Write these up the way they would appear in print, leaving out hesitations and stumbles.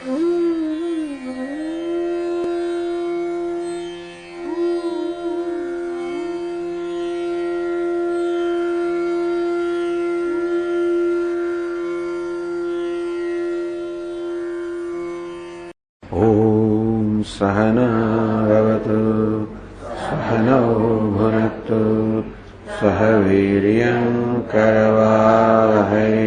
सहना भवतु सहनौ भुनक्तु सह वीर्यं करवावहै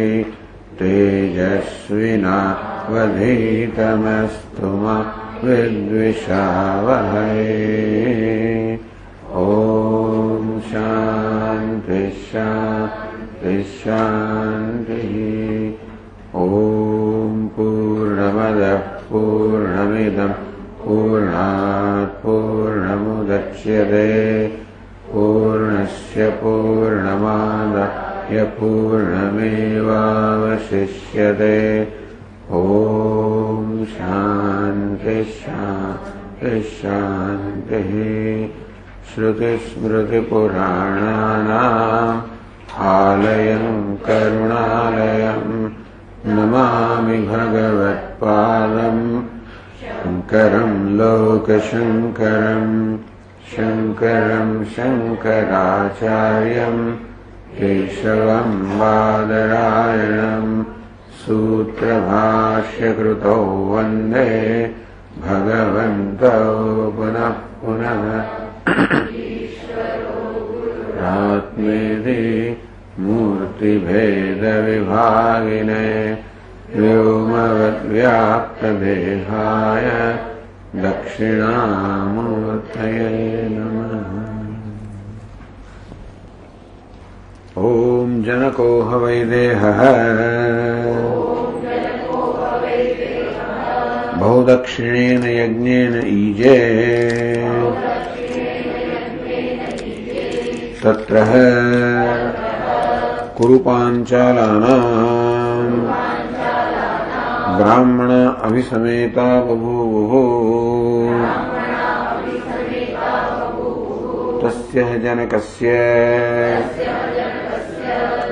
तेजस्विनावधीतमस्तु मा विद्विषावहै। ॐ शान्ति शान्ति शान्तिः। ॐ पूर्णमदः पूर्णमिदं पूर्णात् पूर्णमुदच्यते पूर्णस्य पूर्णमादाय पूर्णमेवावशिष्यते। ॐ शान्ति शान्ति शान्तिः। श्रुतिस्मृतिपुराणानाम् आलयं करुणालयं नमामि भगवत्पादं शङ्करं लोकशङ्करं शङ्करं शङ्कराचार्यं केशवं बादरायणं सूत्रभाष्यकृतौ वन्दे भगवन्तौ पुनः पुनः। आत्मेति मूर्तिभेदविभागिने व्योमवद्व्याप्तदेहाय दक्षिणामूर्तये नमः। ॐ जनको ह वैदेहः बहुदक्षिणेन यज्ञेन ईजे तत्र कुरुपाञ्चालानां ब्राह्मण अभिसमेता बभूवुः। तस्य जनकस्य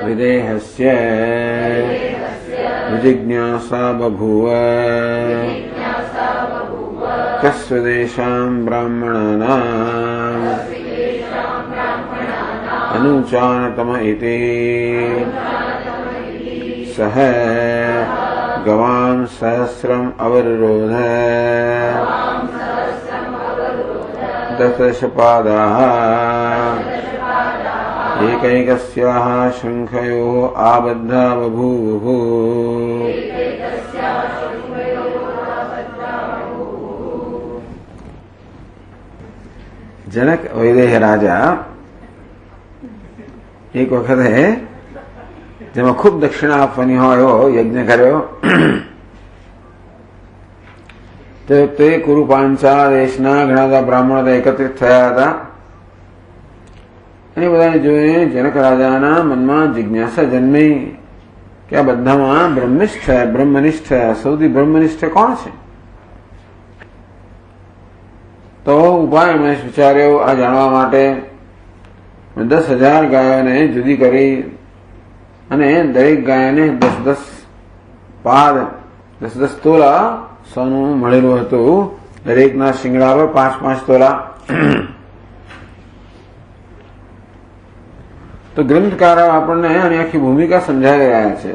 विदेहस्य विजिज्ञासा बभूव। कस्वदेशां ब्राह्मणानाम् अनुचानतम इति सह गवां सहस्रम् अवरोध दशपादाः एकैकस्याः शङ्खयोः आबद्धा बभूवुः। जनक वैदेह राजा એક વખતે જેમાં ખૂબ દક્ષિણા આપવાની હોય એવો યજ્ઞ કર્યો. તે કુરુ પાંચાળ દેશના ઘણા બધા બ્રાહ્મણો એકત્રિત થયા હતા. એ બધાને જોઈને જનક રાજાના મનમાં જિજ્ઞાસા જન્મી કે આ બધામાં બ્રહ્મનિષ્ઠ સૌથી બ્રહ્મનિષ્ઠ કોણ છે? તો ઉપાય મેં વિચાર્યો આ જાણવા માટે 10,000 ગાયોને જુદી કરી અને દરેક ગાયને 10-10 પાદ 10-10 તોલા સોનું મળેલું હતું. દરેકના શિંગડા પર 5-5 તોલા. તો ગ્રંથકારો આપણને આની આખી ભૂમિકા સમજાવી રહ્યા છે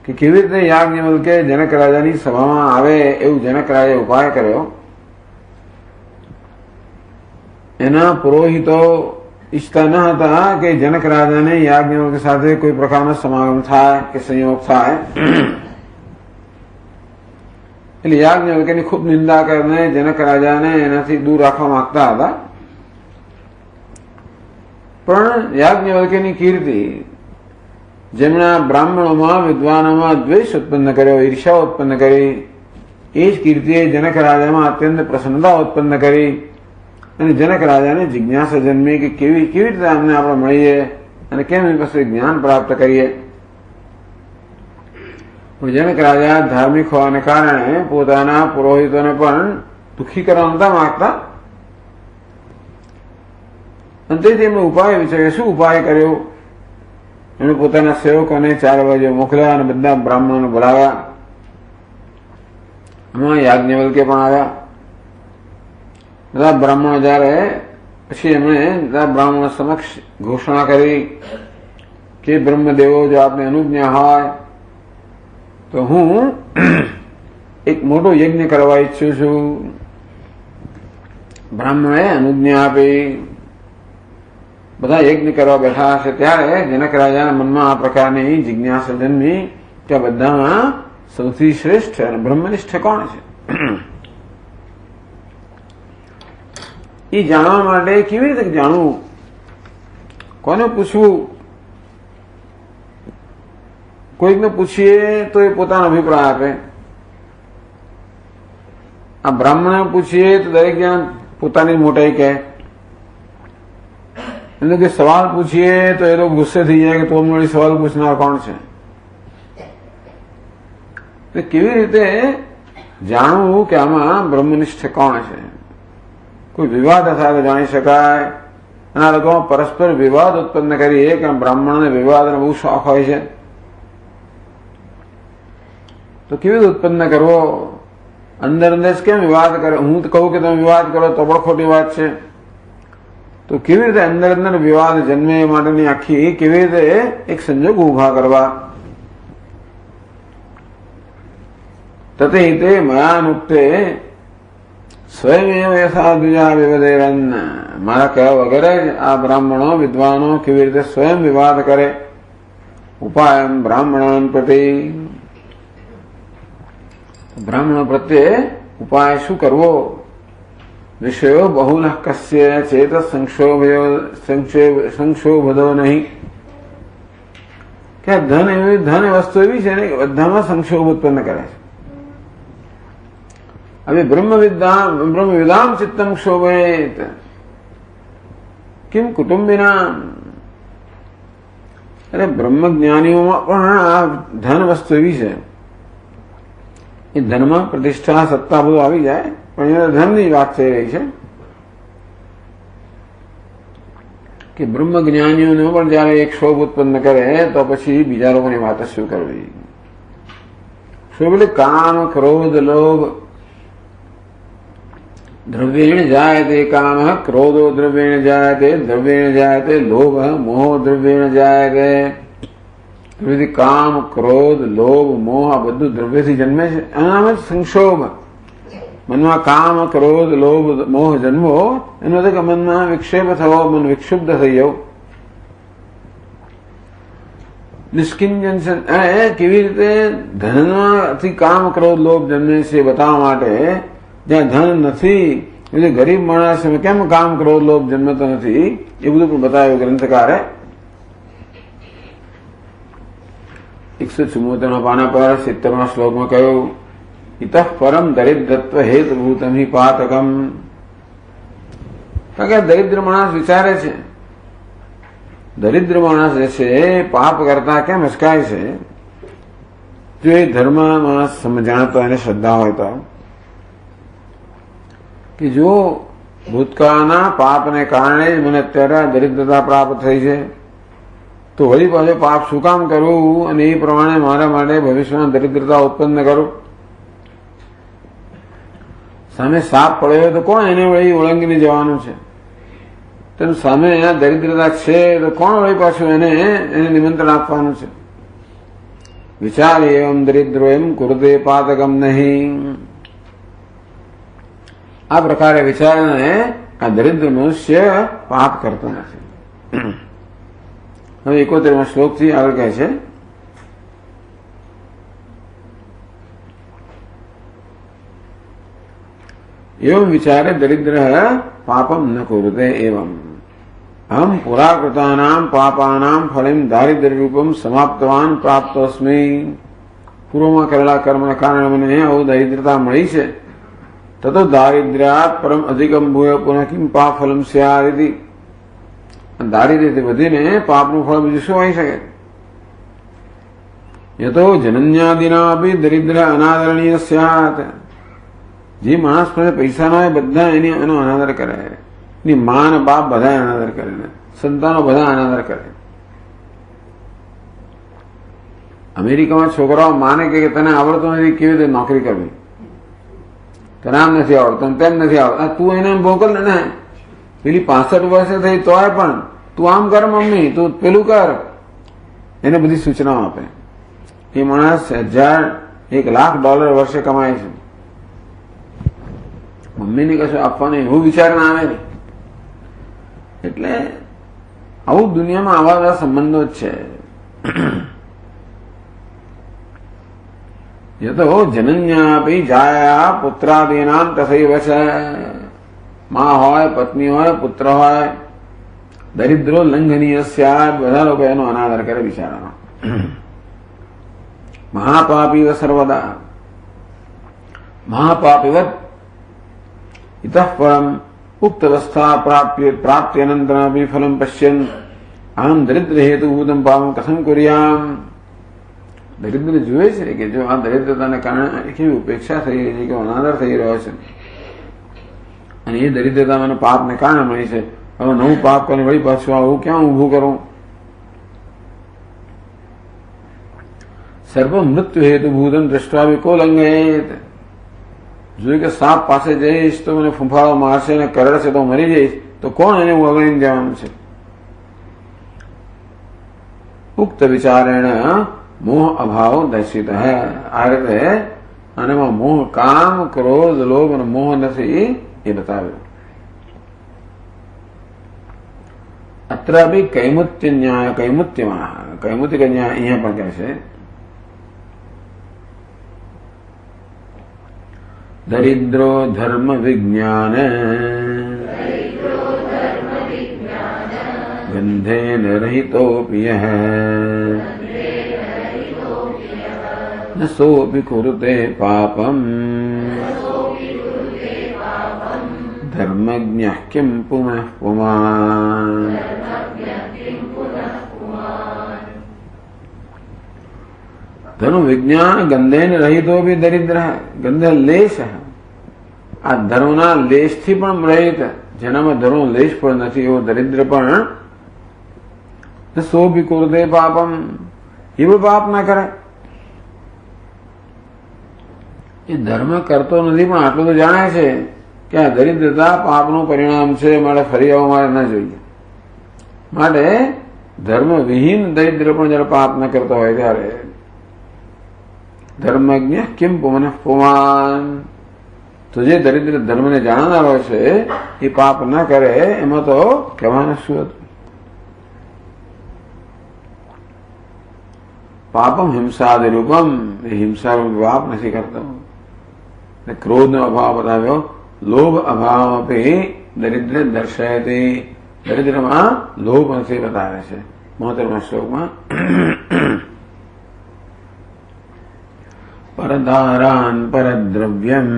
કે કેવી રીતે યાજ્ઞવલ્કે જનક રાજાની સભામાં આવે એવું જનક રાજાએ ઉપાય કર્યો. એના પુરોહિતો ઈચ્છતા ન હતા કે જનક રાજાને યાજ્ઞવલ્ક સાથે કોઈ પ્રકારનો સમાગમ થાય કે સંયોગ થાય. એટલે યાજ્ઞવલ્કની ખૂબ નિંદા કરીને જનક રાજાને એનાથી દૂર રાખવા માંગતા હતા. પણ યાજ્ઞવલ્કની કીર્તિ જેમના બ્રાહ્મણોમાં વિદ્વાનોમાં દ્વેષ ઉત્પન્ન કર્યો, ઈર્ષા ઉત્પન્ન કરી, એ જ કીર્તિએ જનક રાજામાં અત્યંત પ્રસન્નતા ઉત્પન્ન કરી અને જનક રાજાને જિજ્ઞાસા જન્મી કે કેવી રીતે અમને આપણે મળીએ અને કેમ એની પાસે જ્ઞાન પ્રાપ્ત કરીએ. જનક રાજા ધાર્મિક હોવાને કારણે પોતાના પુરોહિતોને પણ દુઃખી કરવા નતા માંગતા. અને તેથી એમણે ઉપાય વિચાર્યો. શું ઉપાય કર્યો? એમણે પોતાના સેવકોને 4 બાજુ મોકલ્યા અને બધા બ્રાહ્મણોને બોલાવ્યા એમાં યાજ્ઞવલ્ક્ય પણ આવ્યા. બધા બ્રાહ્મણો જયારે પછી એમણે બધા બ્રાહ્મણો સમક્ષ ઘોષણા કરી કે બ્રહ્મદેવો જો આપને અનુજ્ઞા હોય તો હું એક મોટો યજ્ઞ કરવા ઈચ્છું છું. બ્રાહ્મણે અનુજ્ઞા આપી. બધા યજ્ઞ કરવા બેઠા હશે ત્યારે જનક રાજાના મનમાં આ પ્રકારની જિજ્ઞાસા જન્મી કે આ બધામાં સૌથી શ્રેષ્ઠ અને બ્રહ્મનિષ્ઠ કોણ છે? એ જાણવા માટે કેવી રીતે જાણવું, કોને પૂછવું? કોઈકને પૂછીએ તો એ પોતાનો અભિપ્રાય આપે. આ બ્રાહ્મણને પૂછીએ તો દરેક જણ પોતાની મોટાઈ કહે. એટલે કે સવાલ પૂછીએ તો એ લોકો ગુસ્સે થઈ જાય કે તો અમને સવાલ પૂછનાર કોણ છે? કેવી રીતે જાણવું કે આમાં બ્રહ્મનિષ્ઠ કોણ છે? કોઈ વિવાદ સાથે જાણી શકાય. એના લોકોમાં પરસ્પર વિવાદ ઉત્પન્ન કરીએ કે બ્રાહ્મણને વિવાદનો બહુ શોખ હોય છે, તો કેવી રીતે ઉત્પન્ન કરવો? અંદર અંદર કેમ વિવાદ કરે? હું તો કહું કે તમે વિવાદ કરો તો પણ ખોટી વાત છે. તો કેવી રીતે અંદર અંદર વિવાદ જન્મે એ માટેની આખી કેવી રીતે એક સંજોગ ઉભા કરવા? તતે હિતે મયાનુક્તે સ્વયમેવ યથા દ્વિજા વિવદેરન. મારા કહેવા વગર જ આ બ્રાહ્મણો વિદ્વાનો કેવી રીતે સ્વયં વિવાદ કરે. ઉપાયમ બ્રાહ્મણાન પ્રતિ. બ્રાહ્મણો પ્રત્યે ઉપાય શું કરવો? વિષયો બહુલઃ કસ્ય ચેત સંક્ષોભદો નહીં. કે ધન વસ્તુ એવી છે ને કે બધામાં સંક્ષોભ ઉત્પન્ન કરે છે. હવે બ્રહ્મવિદામ ચિત્તમ ક્ષોભેત કિમ કુટુંબિના. અરે બ્રહ્મજ્ઞાનીઓમાં પણ આ ધન વસ્તુ એવી છે, એ ધનમાં પ્રતિષ્ઠા સત્તા બધું આવી જાય, પણ એ ધનની વાત થઈ રહી છે કે બ્રહ્મજ્ઞાનીઓને પણ જયારે એક ક્ષોભ ઉત્પન્ન કરે તો પછી બીજા લોકોની વાત શું કરવી? ક્ષોભ એટલે કામ, ક્રોધ, લોભ. દ્રવ્યેણ જાયતે કામ, ક્રોધો દ્રવ્યેણ જાયતે, દ્રવ્યેણ જાયતે લોભ, મોહ દ્રવ્યેણ જાયતે. કામ, ક્રોધ, લોભ, મોહ આ બધું દ્રવ્યથી જન્મે છે. આનામ જ સંક્ષોભ. મનમાં કામ, ક્રોધ, લોભ, મોહ જન્મો એનો કે મનમાં વિક્ષેપ થવો, મન વિક્ષુબ્ધ થઈ જવું. નિષ્કિંજન કેવી રીતે ધનમાંથી કામ, ક્રોધ, લોભ જન્મે છે બતાવવા માટે. જ્યાં ધન નથી એટલે ગરીબ માણસ કેમ કામ, ક્રોધ, લોભ જન્મતો નથી એ બધું પણ બતાવ્યું ગ્રંથકારે. 174 પાના પર 70 શ્લોકમાં કહ્યું, ઇતઃ પરમ દરિદ્રત્વ હેતુભૂતમ હિ પાતકમ. કારણ કે દરિદ્ર માણસ વિચારે છે, દરિદ્ર માણસ જે છે પાપ કરતા કેમ અસકાય છે? જો એ ધર્મ માણસ સમજાણતો એને શ્રદ્ધા હોય તો, કે જો ભૂતકાળના પાપને કારણે જ મને અત્યારે દરિદ્રતા પ્રાપ્ત થઈ છે, તો વળી પાછો પાપ શું કામ કરવું અને એ પ્રમાણે મારા માટે ભવિષ્યમાં દરિદ્રતા ઉત્પન્ન કરું? સામે સાપ પડ્યો તો કોણ એને વળી ઓળંગીને જવાનું છે? તેનું સામે અહીંયા દરિદ્રતા છે તો કોણ વળી પાછું એને નિમંત્રણ આપવાનું છે? વિચાર એવમ દરિદ્રો એમ કુરુતે પાતકમ નહીં. આ પ્રકારે વિચારને આ દરિદ્ર મનુષ્ય પાપ કરતો નથી. હવે 71 શ્લોકથી આગળ કહે છે, એવમ વિચારે દરિદ્ર પાપમ ન કુરુતે એવમ અહમ પુરાકૃતાનામ પાપાનામ ફલિમ દારિદ્ર્ય રૂપમ સમાપ્તવાન પ્રાપ્તોસ્મી. પૂર્વમાં કરેલા કર્મના કારણે મને આવું દરિદ્રતા મળી છે. તતો દારિદ્ર્યાત પરમ અધિકમ ભૂય પુનઃ કિમ પાપ ફલમ સ્યાદિ. દારિદ્ર્યથી વધીને પાપનું ફળ બીજું શું હોઈ શકે? યતો જનન્યાદિના અભી દરિદ્ર અનાદરણીય સ્યાત. જે માણસ પાસે પૈસા ના હોય બધા એનો અનાદર કરે. એની મા ને બાપ બધા અનાદર કરે, સંતાનો બધા અનાદર કરે. અમેરિકામાં છોકરાઓ માને કે તને આવડતું નથી કેવી રીતે નોકરી કરવી, તને આમ નથી આવડતું તેમ નથી આવડતું, તું એને મોકલ ને. પેલી 65 વર્ષે થઈ તોય પણ તું આમ કર મમ્મી, તું પેલું કર, એને બધી સૂચનાઓ આપે. એ માણસ $1,00,000 વર્ષે કમાય છે. મમ્મીને કશું આપવાનું એવું વિચાર ના આવે ને. એટલે આવું દુનિયામાં આવા બધા સંબંધો જ છે. યતો જનન્યાપી જાયા પુત્રાદીનામ તથૈવ છે. માં હોય, પત્ની હોય, પુત્ર હોય, દરિદ્રો લંઘનીય સ્યાદ, બધા લોકો એનો અનાદર કરે બિચારાનો. મહાપાપીવ સર્વદા, મહાપાપીવત ઇતઃ પરમ ઉક્તવસ્થા પ્રાપ્ત્યનંતરમપી ફલમ પશ્યન આમ દરિદ્ર હેતુભૂતમ પાપમ કથમ કુર્યામ. દરિદ્ર જુએ છે કે જો આ દરિદ્રતાને કારણે કેવી ઉપેક્ષા થઈ રહી છે, કે અનાદર થઈ રહ્યો છે, અને એ દરિદ્રતા મને પાપને કારણે મળી છે. હવે નવું પાપ કરીને વળી પાછું આવું ક્યાં ઉભું કરું? સર્વ મૃત્યુ હેતુભૂતમ દ્રષ્ટાવી કો લંઘેત. જોયું કે સાપ પાસે જઈશ તો મને ફૂંફાળો મારશે અને કરડશે તો મરી જઈશ, તો કોણ એને વગણીને જવાનું છે? ઉક્ત વિચારેણ મોહ અભાવ દર્શિત હૈ. આ રીતે આનામાં મોહ, કામ, ક્રોધ, લોભ અને મોહ નથી એ બતાવ્યું. અત્ર બી કૈમુત્ય ન્યાય, કૈમુત્યમાં કૈમુત્ય ન્યાય અહીંયા પણ કહે છે. દરિદ્રો ધર્મ વિજ્ઞાન ગંધેન રહિતોપી યઃ ન સોપી કુરુતે પાપમ ધર્મજ્ઞઃ કિમ પુનઃ પુમાન. ધર્મ વિજ્ઞાન ગંધેન રહિતો ભી દરિદ્ર. ગંધ લેશ, આ ધર્મના લેશથી પણ રહિત, જેનામાં ધર્મનો લેશ પણ નથી એવો દરિદ્ર પણ સો ભી કુરુતે પાપમ, એવું પાપ ના કરે. એ ધર્મ કરતો નથી પણ આટલું તો જાણે છે કે આ દરિદ્રતા પાપનું પરિણામ છે, મારે ફરી આવવું મારે ન જોઈએ. માટે ધર્મ વિહીન દરિદ્ર પણ જયારે પાપ ન કરતો હોય ત્યારે ધર્મજ્ઞ કિમ પુનઃ પુમાન. તો જે દરિદ્ર ધર્મને જાણનારો છે એ પાપ ન કરે, એમાં તો કહેવાનું શું હતું? પાપમ હિંસાદિ રૂપમ, એ હિંસારૂપ પાપ નથી કરતો. ક્રોધનો અભાવ બતાવ્યો. લોભ અભાવ આપી દરિદ્ર દર્શાયતી, દરિદ્રમાં લોભ નથી બતાવે છે 72મા શ્લોકમાં. પરદારાન પરદ્રવ્યમ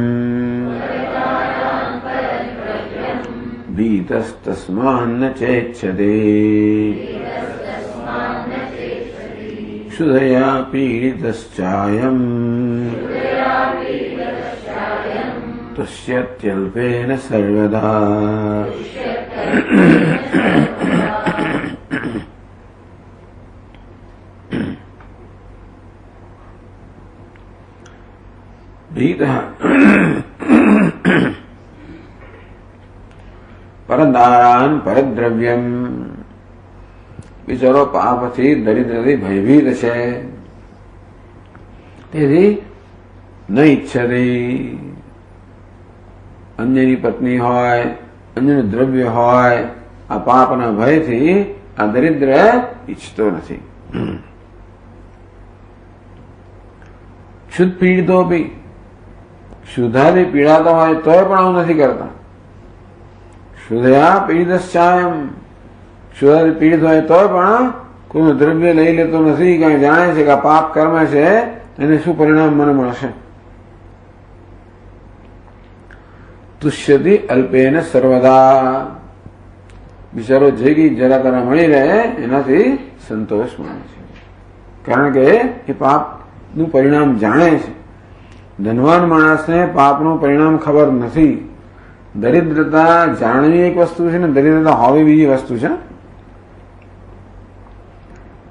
ભીતસ્તસ્માન્ ન ચેચ્છતે ક્ષુધયા પીડિતશ્ચાયમ તુષ્યત્યલ્પેન સર્વદા. પરદારાન પરદ્રવ્યમ, બિચારો પાપથી દરિદ્રથી ભયભીત છે, તેથી ન ઈચ્છતી. અન્યની પત્ની હોય, અન્યનું દ્રવ્ય હોય, આ પાપના ભયથી આ દરિદ્ર ઈચ્છતો નથી. ક્ષુધ પીડિતો બી, ક્ષુધાથી પીડાતો હોય તોય પણ આવું નથી કરતા. ક્ષુધયા પીડિતશ્ચાયમ, ક્ષુધાથી પીડિત હોય તોય પણ કોઈનું દ્રવ્ય લઈ લેતો નથી, કારણ જાણે છે કે આ પાપ કર્મ છે એને શું પરિણામ મને મળશે. તુષ્યતિ અલ્પેન સર્વદા, બિચારો જે કઈ જરા તરા મળી રહે એનાથી સંતોષ માને છે, કારણ કે એ પાપનું પરિણામ જાણે છે. ધનવાન માણસને પાપનું પરિણામ ખબર નથી. દરિદ્રતા જાણવી એક વસ્તુ છે ને દરિદ્રતા હોવી બીજી વસ્તુ છે.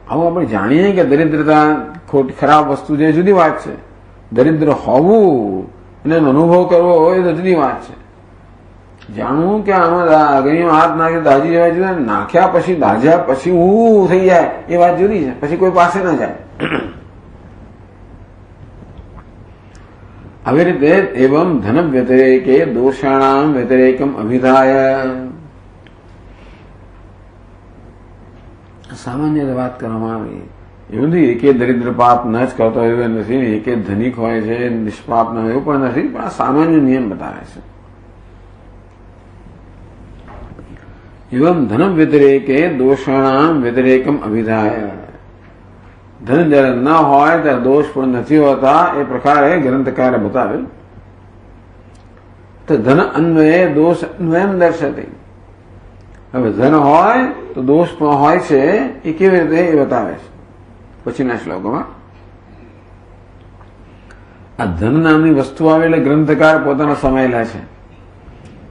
આવું આપણે જાણીએ કે દરિદ્રતા ખરાબ વસ્તુ છે, જુદી વાત છે. દરિદ્ર હોવું અને એનો અનુભવ કરવો હોય તો જુદી વાત છે. જાણવું કે આમાં આગળનો હાથ નાખે દાજી જવા જોઈએ, નાખ્યા પછી દાજ્યા પછી હું થઈ જાય એ વાત જુદી છે. પછી કોઈ પાસે ના જાય. આવી રીતે એવમ ધન વ્યતિરેકે દોષાણામ વ્યતિરેકમ અભિધાય. સામાન્ય વાત કરવામાં આવી એવું નથી. એકે દરિદ્ર પાપ ન જ કરતો એવું નથી, એકે ધનિક હોય છે નિષ્પાપ ન હોય એવું પણ નથી, પણ આ સામાન્ય નિયમ બતાવે છે. એવમ ધન વ્યતિરેકે દોષાણામ વ્યતિરેકમ અભિધાય. ધન જયારે ન હોય ત્યારે દોષ પણ નથી હોતા એ પ્રકારે ગ્રંથકારે બતાવેલ. તો ધન અન્વયે દોષ અન્વયમ દર્શતે. હવે ધન હોય તો દોષ પણ હોય છે એ કેવી રીતે એ બતાવે છે પછીના શ્લોકોમાં. આ ધન નામની વસ્તુ આવે એટલે ગ્રંથકાર પોતાનો સમય લે છે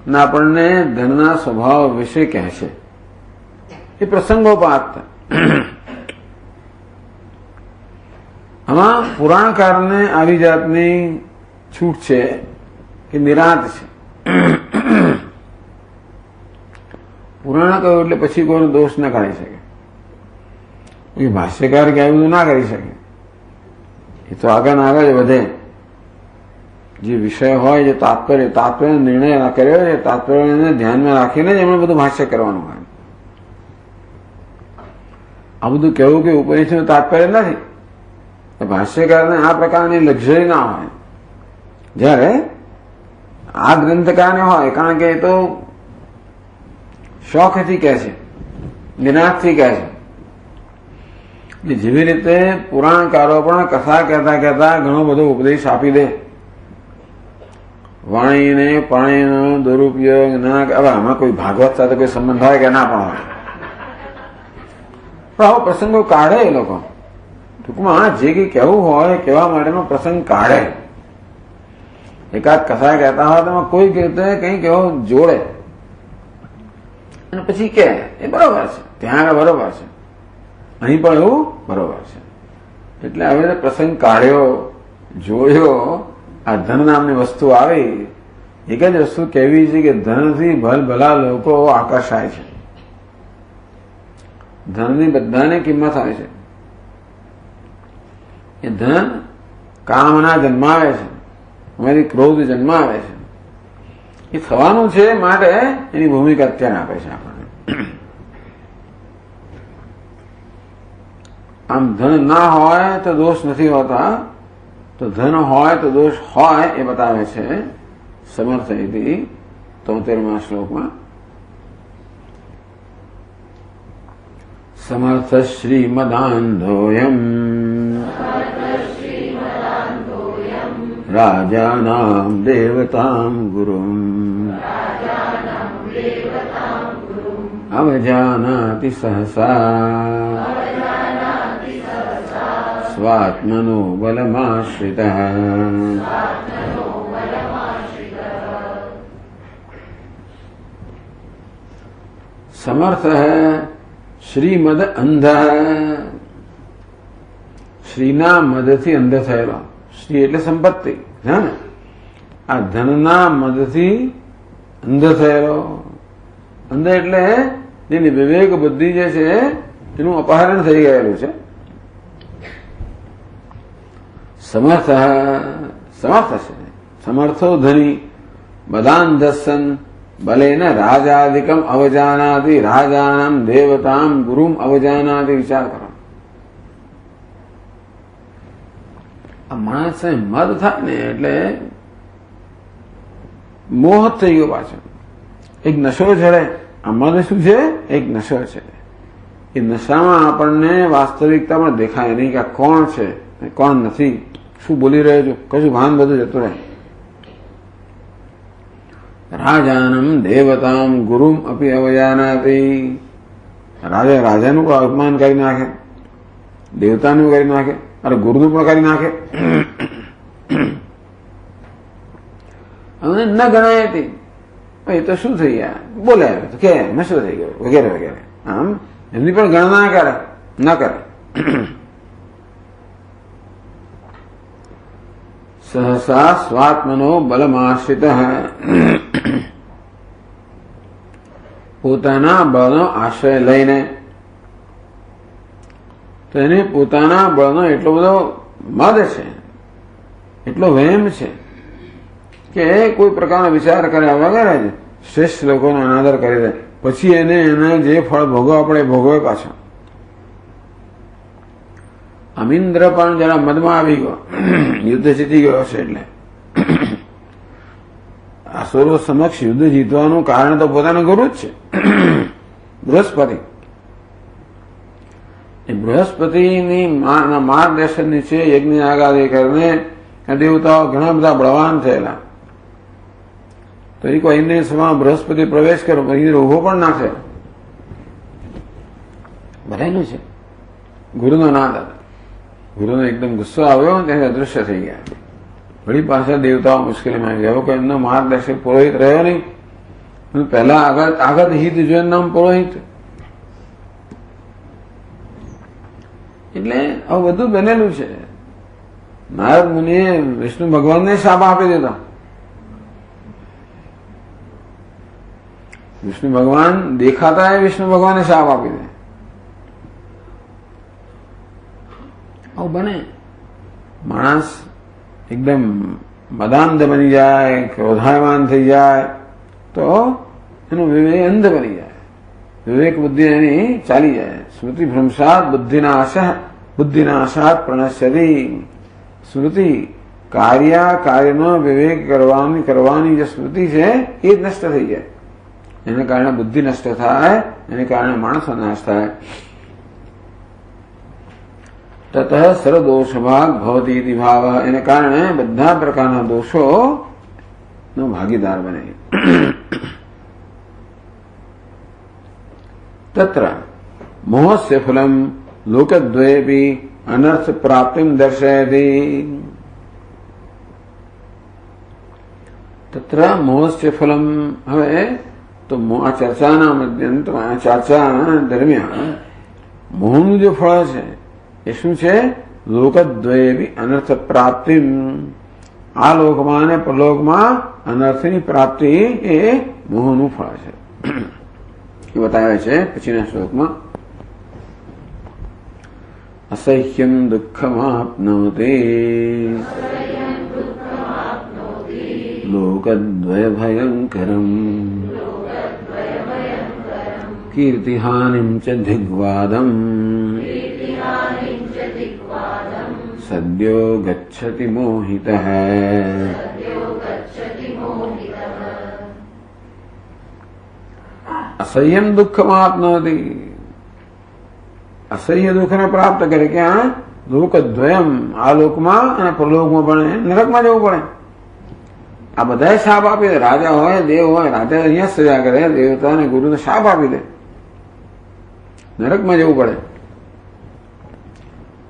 ને આપણને ધનના સ્વભાવ વિશે કહે છે. એ પ્રસંગોપાત. આમાં પુરાણકારને આવી જાતની છૂટ છે કે નિરાંત છે. પુરાણ કહ્યું એટલે પછી કોઈનો દોષ ન કાઢી શકે. એ ભાષ્યકાર કે એવું ના કરી શકે. એ તો આગળ આગળ વધે. જે વિષય હોય, જે તાત્પર્ય નિર્ણય કર્યો છે, તાત્પર્યને ધ્યાનમાં રાખીને જ એમણે બધું ભાષ્ય કરવાનું હોય. આ બધું કહેવું કે ઉપનિષદનું તાત્પર્ય નથી. ભાષ્યકારને આ પ્રકારની લક્ઝરી ના હોય. જ્યારે આ ગ્રંથકારને હોય, કારણ કે એ તો શોખથી કહે છે, નિરાશથી કહે છે. જેવી રીતે પુરાણકારો પણ કથા કહેતા કહેતા ઘણો બધો ઉપદેશ આપી દે. વાણીને પાણીનો દુરુપયોગ ના. હવે આમાં કોઈ ભાગવત સાથે કોઈ સંબંધ હોય કે ના પણ હોય, પણ આવો પ્રસંગો કાઢે એ લોકો. ટૂંકમાં જે કંઈ કહેવું હોય કહેવા માટેનો પ્રસંગ કાઢે. એકાદ કથા કહેતા હોય તો કોઈ રીતે કંઈક એવો જોડે અને પછી કે એ બરોબર છે, ત્યાં આગળ બરોબર છે, અહીં પણ એવું બરોબર છે. એટલે હવે પ્રસંગ કાઢ્યો, જોયો. આ ધન નામની વસ્તુ આવી, એક જ વસ્તુ કહેવી છે કે ધનથી ભલભલા લોકો આકર્ષાય છે. ધનની બધાને કિંમત હોય છે. એ ધન કામના જન્માવે છે, અમારી ક્રોધ જન્માવે છે. એ થવાનું છે માટે એની ભૂમિકા અત્યારે આપે છે આપણને. આમ ધન ના હોય તો દોષ નથી હોતા, તો ધન હોય તો દોષ હોય એ બતાવે છે સમર્થ 73મા શ્લોકમાં. સમર્થ શ્રીમદાંધોયમ રાજાનામ દેવતામ ગુરુમ અવજાનાતિ સહસા સ્વાત્મનો બલમાશ્રિતઃ. સમર્થ શ્રીમદ અંધ. શ્રીના મદથી અંધ થયેલો. શ્રી એટલે સંપત્તિ છે ને. આ ધનના મદથી અંધ થયેલો. અંધ એટલે જેની વિવેક બુદ્ધિ જે છે એનું અપહરણ થઈ ગયેલું છે. સમર્થ સમર્થ છે. સમર્થો ધની બદાંધસન બલેન રાજાદિકમ અવજાનાતિ રાજાનામ દેવતામ ગુરુમ અવજાનાતિ. વિચાર કરો. આ માણસ મદ થાય ને એટલે મોહ થઈ ગયો પાછો. એક નશો ચડે. આ મદ શું છે? એક નશો છે. એ નશામાં આપણને વાસ્તવિકતામાં દેખાય નહીં કે આ કોણ છે કોણ નથી, શું બોલી રહ્યો છું, કશું ભાન બધું જતું રહે. રાજાનમ દેવતામ ગુરુમ અપી અવજાનાતિ. રાજા રાજાનું પણ અપમાન કરી નાખે, દેવતાનું કરી નાખે, અરે ગુરુનું પણ કરી નાખે. અને ન ગણાય હતી એ તો શું થઈ ગયા, બોલ્યા તો કે નશો થઈ ગયો વગેરે વગેરે. આમ એમની પણ ગણના કરે ન કરે. સહસા સ્વાત્મનો બલમાશ્રિત, પોતાના બળનો આશ્રય લઈને. તો એને પોતાના બળનો એટલો બધો મદ છે, એટલો વહેમ છે કે કોઈ પ્રકારનો વિચાર કર્યા વગર જ શ્રેષ્ઠ લોકોનો અનાદર કરી દે. પછી એને જે ફળ ભોગવવા પડે ભોગવે પાછો. અમિન્દ્ર પણ જરા મદમાં આવી ગયો, યુદ્ધ જીતી ગયો છે. એટલે અસુરો સમક્ષ યુદ્ધ જીતવાનું કારણ તો પોતાનો ગુરુ જ છે, બૃહસ્પતિ. એ બૃહસ્પતિની માર્ગદર્શન નીચે યજ્ઞ આગાદી કરીને દેવતાઓ ઘણા બધા બળવાન થયેલા. તો એ કોઈ ઇન્દ્રિય સભામાં બૃહસ્પતિ પ્રવેશ કરો, ઇન્દ્ર ઉભો પણ ના થયો. બનેલું છે. ગુરુનો નાદ, ગુરુનો એકદમ ગુસ્સો આવ્યો, ત્યારે અદૃશ્ય થઈ ગયા. વળી પાછા દેવતાઓ મુશ્કેલીમાં આવી ગયા. કોઈ એમનો માર્ગદર્શક પુરોહિત રહ્યો નહીં. પહેલા આગળ હિત જોઈને નામ પુરોહિત. એટલે આવું બધું બનેલું છે. નારદ મુનિએ વિષ્ણુ ભગવાનને શાપ આપી દીધો. વિષ્ણુ ભગવાન દેખાતા એ વિષ્ણુ ભગવાનને શાપ આપી દે. આવું બને. માણસ એકદમ મદાંધ બની જાય, ક્રોધાયમાન થઈ જાય તો એનું વિવેક અંધ બની જાય, વિવેક બુદ્ધિ એની ચાલી જાય. સ્મૃતિ ભ્રંશાત બુદ્ધિના આશાત પ્રણશ્યતિ. સ્મૃતિ કાર્યનો વિવેક કરવાની જે સ્મૃતિ છે એ જ નષ્ટ થઈ જાય. એને કારણે બુદ્ધિ નષ્ટ થાય, એને કારણે માણસો નાશ થાય. તત સર્વદોષ ભાગ ભવતી ઇતિ ભાવ. એને કારણે બધા પ્રકારના દોષો નો ભાગીદાર બને. તત્ર મોહસ્ય ફલમ લોકદ્વયેપી અનર્થ પ્રાપ્તિમ દર્શયતિ. તત્ર મોહસ્ય ફલમ. હવે તો આ ચર્ચાના મધ્યંતમાં, ચર્ચા દરમિયાન મોહનું જે ફળ છે એ શું છે? લોકદ્વયેપી અનર્થ પ્રાપ્તિમ. આ લોકમાં અને પરલોકમાં અનર્થની પ્રાપ્તિ એ મોહનું ફળ છે. એ બતાવે છે પછીના શ્લોકમાં. અસહ્યમ દુઃખમાપ્નોતિ લોકદ્વય ભયંકરમ કીર્તિહાનિમ ચ દિગ્વાદમ સદ્યો ગચ્છતિ મોહિતઃ. અસહ્યમ દુઃખમાપ્નોતિ. અસહ્ય દુઃખને પ્રાપ્ત કરે. ક્યાં? લોકદ્વયમ. આ લોકમાં અને પરલોકમાં પણ નરકમાં જવું પડે. આ બધા શાપ આપી દે. રાજા હોય, દેવ હોય. રાજા અહીંયા સજા કરે, દેવતા અને ગુરુને શાપ આપી દે, નરકમાં જવું પડે.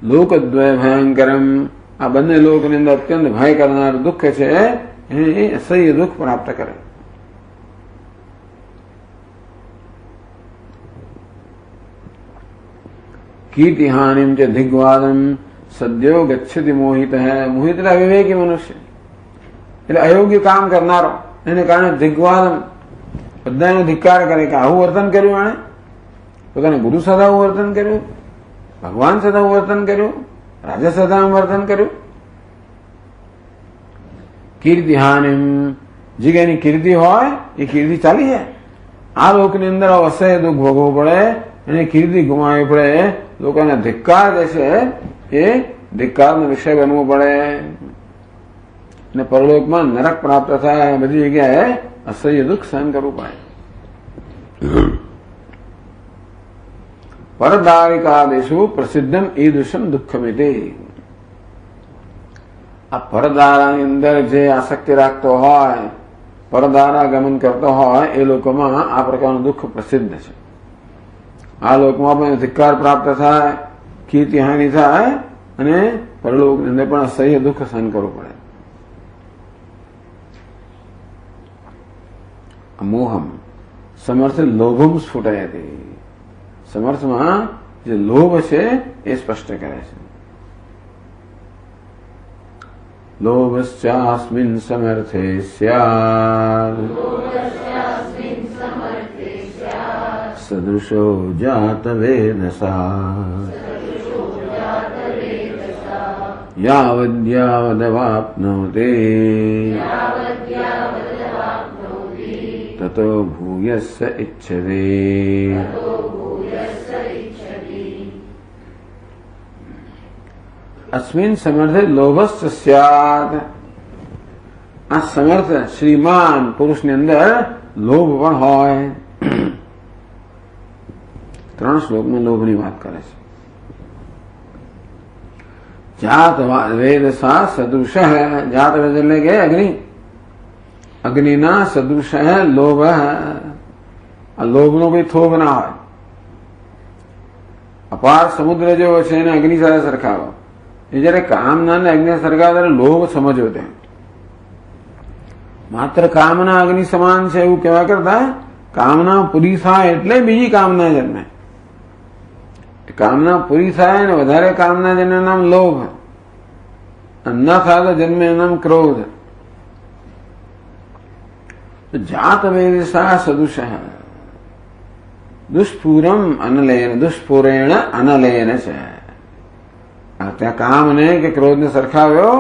લોકદ્વય ભયંકરમ. આ બંને લોકની અંદર અત્યંત ભય કરનાર દુઃખ છે એ અસહ્ય દુઃખ પ્રાપ્ત કરે. કીર્તિહાનિમ ચ દિગ્વાદમ સદ્યો ગચ્છતિ મોહિત. મોહિત એટલે અવિવેકી મનુષ્ય, એટલે અયોગ્ય કામ કરનારો. એને કારણે દિગ્વાદમ, બધા એનો ધિક્કાર કરે કે આવું વર્તન કર્યું, આણે પોતાના ગુરુ સાથે આવું વર્તન કર્યું, ભગવાન સાથે આવું વર્તન કર્યું, રાજા સાથે આવું વર્તન કર્યું. કીર્તિહાનિમ. જે એની કીર્તિ હોય એ કીર્તિ ચાલી જાય. આ લોકની અંદર અસહ્ય દુઃખ ભોગવવું પડે, એને કીર્તિ ગુમાવવી પડે, લોકોને ધિક્કાર દેશે એ ધિક્કારનો વિષય બનવું પડે, અને પરલોકમાં નરક પ્રાપ્ત થાય. બધી જગ્યાએ અસહ્ય દુઃખ સહન કરવું પડે. પરદારિકાદેશુ પ્રસિદ્ધમ ઈદૃશમ દુઃખમિતિ. આ પરદારાની અંદર જે આસક્તિ રાખતો હોય, પરદારા ગમન કરતો હોય, એ લોકોમાં આ પ્રકારનું દુઃખ પ્રસિદ્ધ છે. આ લોકમાં પણ ધિક્કાર પ્રાપ્ત થાય, કીર્તિહાનિ થાય, અને પરલોકની અંદર પણ અસહ્ય દુઃખ સહન કરવું પડે. મોહમ સમર્થ લોભમ સ્ફુટયતિ. સમર્થમાં જે લોભ છે એ સ્પષ્ટ કરે છે. लोभश्चास्मिन् समर्थे स्यात् सदृशो जातवेदसा यावद्यावदवाप्नोति ततो भूयस्य इच्छति। अस्मिन् समर्थे लोभश्च स्यात्। આ સમર્થ શ્રીમાન પુરુષની અંદર લોભ પણ હોય। 3 શ્લોકમાં લોભની વાત કરે છે। જાત વેદસા સદૃશ, જાત વેદ એટલે કે અગ્નિ, અગ્નિના સદૃશ લોભ। આ લોભનો કોઈ થોભ ના હોય। અપાર સમુદ્ર જેવો છે એને અગ્નિ સાથે સરખાવો। એ જયારે કામના ને અગ્નિ સરખાવે ત્યારે લોભ સમજવો તે માત્ર કામના અગ્નિ સમાન છે એવું કહેવા કરતા કામના પૂરી થાય એટલે બીજી કામના જન્મે। કામના પૂરી થાય ને વધારે કામના જેનું નામ લોભ, ન થાય તો જન્મે એનું નામ ક્રોધ। જાત વેદસા સદૃશ દુષ્પૂરમ અનલયન, દુષ્પૂરેણ અનલયન છે। ત્યાં કામને કે ક્રોધને સરખાવ્યો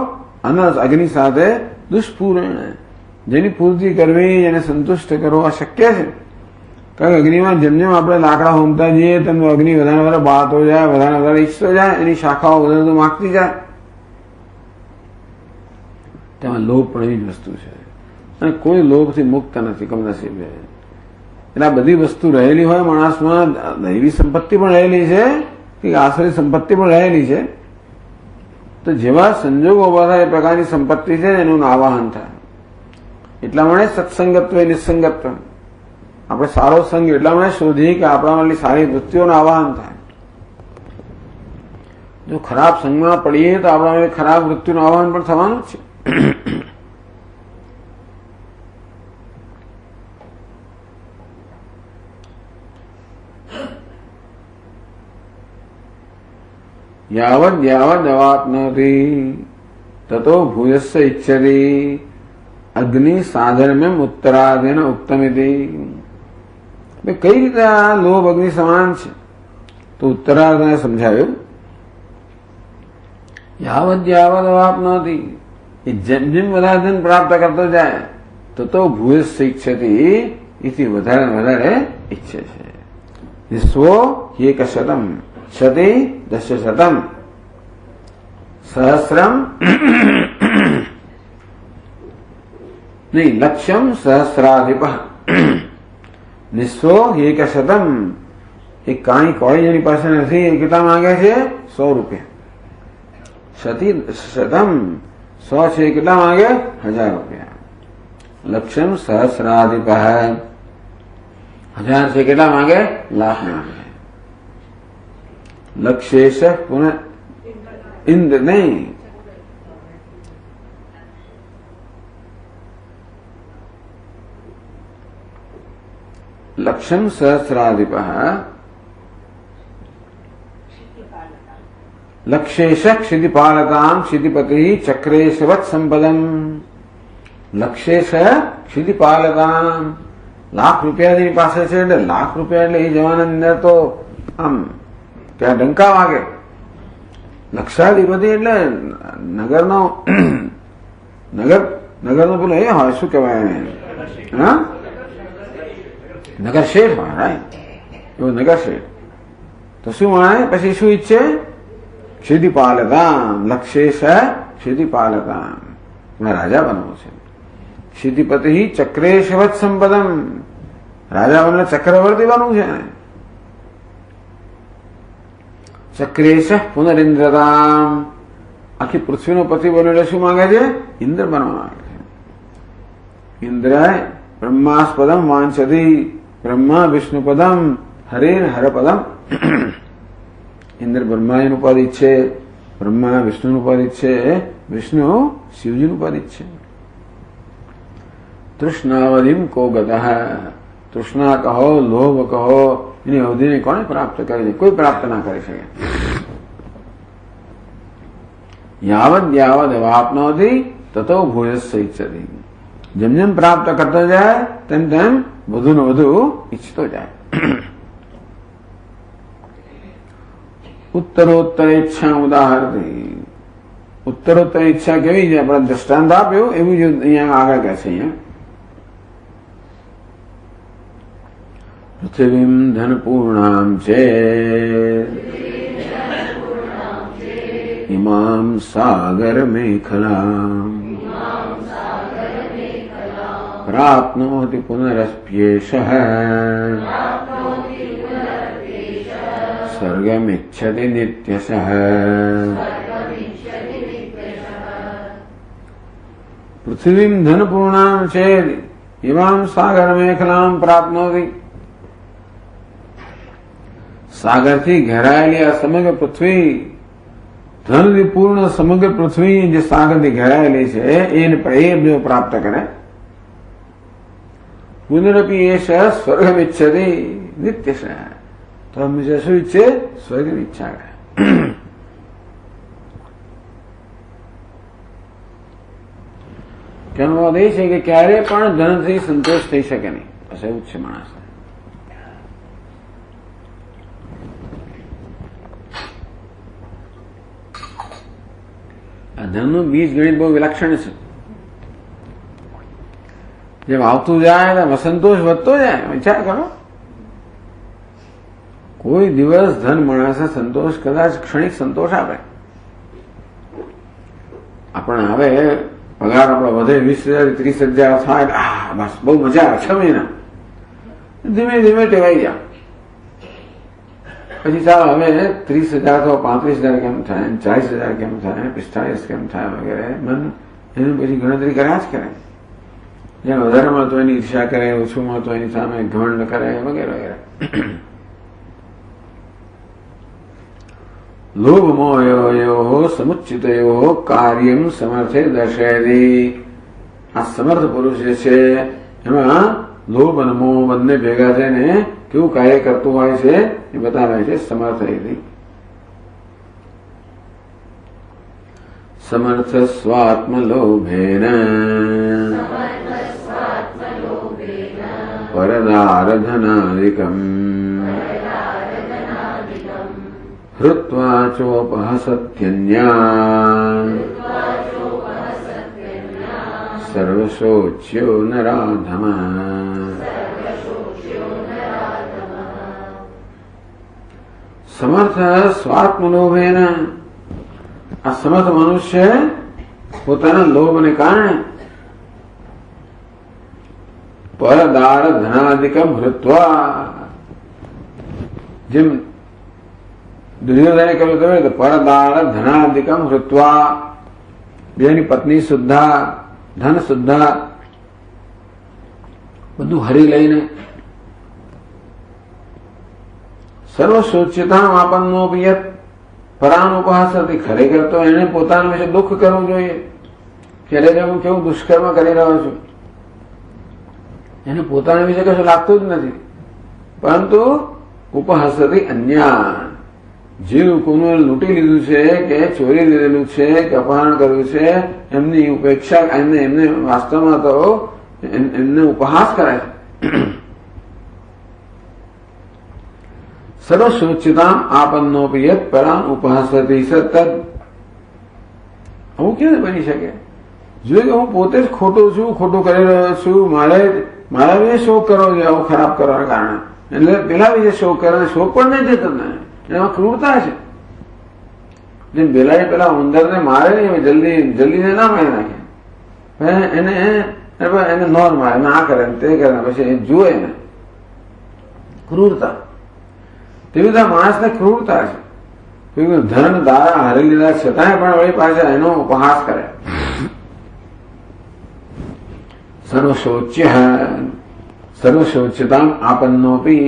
અગ્નિ સાથે દુષ્પૂરેણ, જેની પૂર્તિ કરવી, જેને સંતુષ્ટ કરવો અશક્ય છે। કારણ કે અગ્નિમાં જેમ જેમ આપણે લાકડા હોમતા જઈએ તેમ અગ્નિ વધારે વધારે બાળતો જાય, વધારે વધારે ઈચ્છતો જાય, એની શાખાઓ વધારે વધુ માગતી જાય। તેમાં લોભ પણ એવી જ વસ્તુ છે અને કોઈ લોભથી મુક્ત નથી કમનસીબે। એટલે આ બધી વસ્તુ રહેલી હોય માણસમાં, દૈવી સંપત્તિ પણ રહેલી છે કે આસરી સંપત્તિ પણ રહેલી છે। તો જેવા સંજોગો ઉભા થાય એ પ્રકારની સંપત્તિ છે એનું આવાહન થાય। એટલા માટે સત્સંગત્વ નિસંગત્વ, આપણે સારો સંગ એટલા માટે શોધીએ કે આપણામાં સારી વૃત્તિઓનું આવાહન થાય। જો ખરાબ સંગમાં પડીએ તો આપણામાં ખરાબ વૃત્તિનું આવાહન પણ થવાનું જ છે। यावद् यावद् अवाप्नोति ततो भूयस्य इच्छति अग्नि साधर्म्यम उत्तरादेन उत्तमिति। कई रीते आ लोभ अग्नि समान है तो उत्तरार्ध ने समझाયું यावद् यावद् अवाप्नोति, જેમ જેમ વધારે ધન પ્રાપ્ત કરતો જાય તો ભૂયસ્ય ઇચ્છતિ, એથી વધારે વધારે ઈચ્છે છે। વિશ્વો એકશતમ શતિ દશશતમ સહસ્રમ નહીં લક્ષ્યમ સહસ્રાધિપ નિસ્સો એકશતમ। એ કાંઈ કોઈ જેની પાસે નથી એ કેટલા માંગે છે? 100 રૂપિયા। શતિ શતમ 100 છે કેટલા માંગે? 1000 રૂપિયા। લક્ષ્યમ સહસ્રાધિપ 1000 છે કેટલા માંગે? લાખ માંગે। લક્ષેશ પુનઃ ઇન્દ્ર નહીં, लक्ष्यम सहस्राधिप लक्षेश क्षितिपालकां क्षितिपति चक्रेशवत् संपदम। लक्षेश क्षितिपालकां, लाख રૂપિયા જેની પાસે છે એટલે લાખ રૂપિયા એટલે એ જવાના અંદર તો આમ ત્યાં ડંકા વાગે। લક્ષાધિપતિ એટલે નગરનો નગરનો પેલો એ હોય શું કહેવાય, હા નગર શેઠ હોય, રાઈટ, એવું નગર શેઠ। તો શું માણે પછી શું ઈચ્છે? क्षितिपालकाम, लक्षेश क्षितिपालकाम, मैं राजा बनવું છે। क्षितिपति चक्रेशवत् संपदम, राजा बनने चक्रवर्ती बनવું છે। चक्रेश पुनरिंद्रताम, આખી પૃથ્વીનો પતિ બન્યો એટલે શું માંગે છે? ઇન્દ્ર બનવા માંગે છે। ઇન્દ્ર બ્રહ્માસ્પદમ વાંછતિ, બ્રહ્મા વિષ્ણુપદમ હરેર હરપદમ। ઇન્દ્ર બ્રહ્માજીનું પદ ઈચ્છે, બ્રહ્મા વિષ્ણુનું પદ ઈચ્છે, વિષ્ણુ શિવજીનું પદ ઈચ્છે। તૃષ્ણાવધિમ કો ગતઃ, તૃષ્ણા કહો, લોભ કહો, એની અવધિને કોને પ્રાપ્ત કરી? કોઈ પ્રાપ્ત ના કરી શકે। यावद यावद अवाप्नोति ततो भूयस्स इच्छति। જેમ જેમ પ્રાપ્ત કરતો જાય તેમ તેમ વધુ ને વધુ ઈચ્છતો જાય। ઉત્તરોત્તર ઈચ્છા ઉદાહરતી। ઉત્તરોત્તર ઈચ્છા કેવી છે? આપણે દ્રષ્ટાંત આપ્યું એવું જ અહીંયા આગળ કહે છે। અહીંયા પૃથ્વીમ ધનપૂર્ણામ છે ઇમામ સાગર મેખલામ प्राप्नोति पुनरप्येषः स्वर्गमिच्छति नित्यशः। पृथ्वीं धनपूर्णां चेत् इमां सागरमेखलां प्राप्नोति। सागरથી ઘેરાયેલી આ સમગ્ર પૃથ્વી, ધનથી પૂર્ણ સમગ્ર પૃથ્વી જે સાગરથી ઘેરાયેલી છે એ જો પ્રાપ્ત કરે, પુનરપી એષ સ્વર્ગમિચ્છતિ નિત્યશ, તો હંમેશા શું ઈચ્છે? સ્વર્ગની ઈચ્છા કરે। તેનો અર્થ એ છે કે ક્યારે પણ ધનથી સંતોષ થઈ શકે નહીં, બસ એવું જ છે માણસ। આ ધનનું બીજ ગણિત બહુ વિલક્ષણ છે। જેમ આવતું જાય સંતોષ વધતો જાય। વિચાર કરો, કોઈ દિવસ ધન માણસે સંતોષ કદાચ ક્ષણિક સંતોષ આપે, આપણને આવે પગાર આપણો વધે 20,000 30,000 થાય, બસ બહુ મજા આવે 6 મહિના, ધીમે ધીમે ટેવાઈ જાય। પછી ચાલો હવે 30,000 તો 35,000 કેમ થાય, 40,000 કેમ થાય, 45 કેમ થાય વગેરે, મન એની પછી ગણતરી કર્યા જ કરે। જેમ વધારે મળતો એની ઈર્ષા કરે, ઓછું મળતો એની સામે ઘમંડ કરે વગેરે વગેરે। લોભ મોહયોઃ સમુચ્ચિતયોઃ કાર્યમ સમર્થે દર્શયતિ। આ સમર્થ પુરુષ જે છે એમાં લોભ અને મોહ બંને ભેગા થઈને કેવું કાર્ય કરતું હોય છે એ બતાવે છે સમર્થયતિ। સમર્થ સ્વાત્મલોભેન પરદારધનાદિકમ હૃત્વા ચોપહસત્યન્યાન સર્વશોચ્યો નરાધમઃ। સમર્થ સ્વાત્મલોભેન, આ સમર્થ મનુષ્ય પોતાના લોભને કારણે પરદાર ધનાદિકમ હૃત્વા, જેમ દુર્યોધને કહ્યું તમે તો પરદાર ધનાદિકમ હૃત્વા, બેની પત્ની સુદ્ધા ધન સુદ્ધા બધું હરી લઈને સર્વશોચ્યતા આપન્નો પિયત પરાનુપહાસતી, ખરેખર તો એને પોતાના વિશે દુઃખ કરવું જોઈએ કે હું કેવું દુષ્કર્મ કરી રહ્યો છું, એને પોતાના વિશે કશું લાગતું જ નથી। પરંતુ ઉપહસતી અન્યાન, જે લોકોનું લૂંટી લીધું છે કે ચોરી લીધેલું છે કે અપહરણ કર્યું છે એમની ઉપેક્ષા, એમને વાસ્તવમાં તો એમને ઉપહાસ કરે છે। સર્વશોચ્યતામ આપન્નોપી યત પરામ ઉપહાસતી સતત, આવું કેવી બની શકે? જો કે હું પોતે જ ખોટું છું, ખોટું કરી રહ્યો છું, મારા વિશે શોક કરવો જોઈએ આવું ખરાબ કરવાના કારણે, એટલે પેલા વિશે શોક કરે, શોક પણ નહીં દેતો ને, એમાં ક્રૂરતા છે। જેમ બિલાડી પેલા ઉંદરને મારે નહીં, જલ્દીને ના મારી નાખે, એને નોર મારે, આ કરે તે કરે, પછી જુએ ને ક્રૂરતા, તેવી રીતે માણસને ક્રૂરતા છે। ધન દારા હરી લીધા છતાંય પણ વળી પાછા એનો ઉપહાસ કરે। સર્વશોચ્યતામ આપન્નોપી,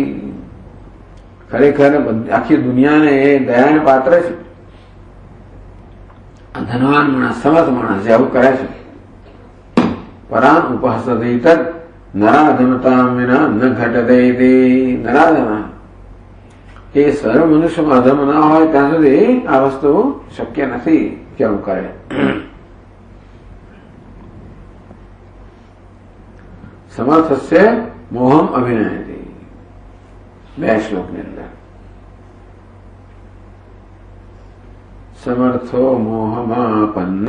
ખરેખર આખી દુનિયાને એ દયાને પાત્ર છે। ધનવાન માણસ, સમર્થ માણસ જે આવું કરે છે, પરાન ઉપહસતી તદ નરાધમતા વિના ન ઘટતે। નરાધમ એ સર્વ મનુષ્યમાં અધમ ના હોય ત્યાં સુધી આ વસ્તુ શક્ય નથી કેવું કરે. સમર્થસ્ય મોહમ અભિનયતિ, 2 શ્લોકની અંદર. સમર્થો મોહમાપન્નઃ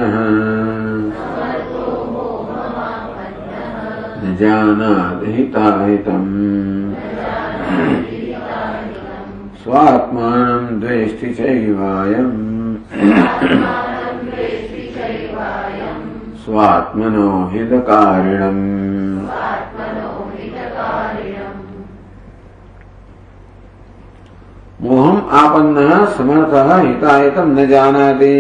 ન જાનાતિ હિતાહિતમ સ્વાત્માનં દ્વેષ્ટિ ચૈવાયમ સ્વાત્મનો હિતકારિણમ. મોહમ આપન્ન સમર્થ હિતાહિતમ ન જાનાતિ.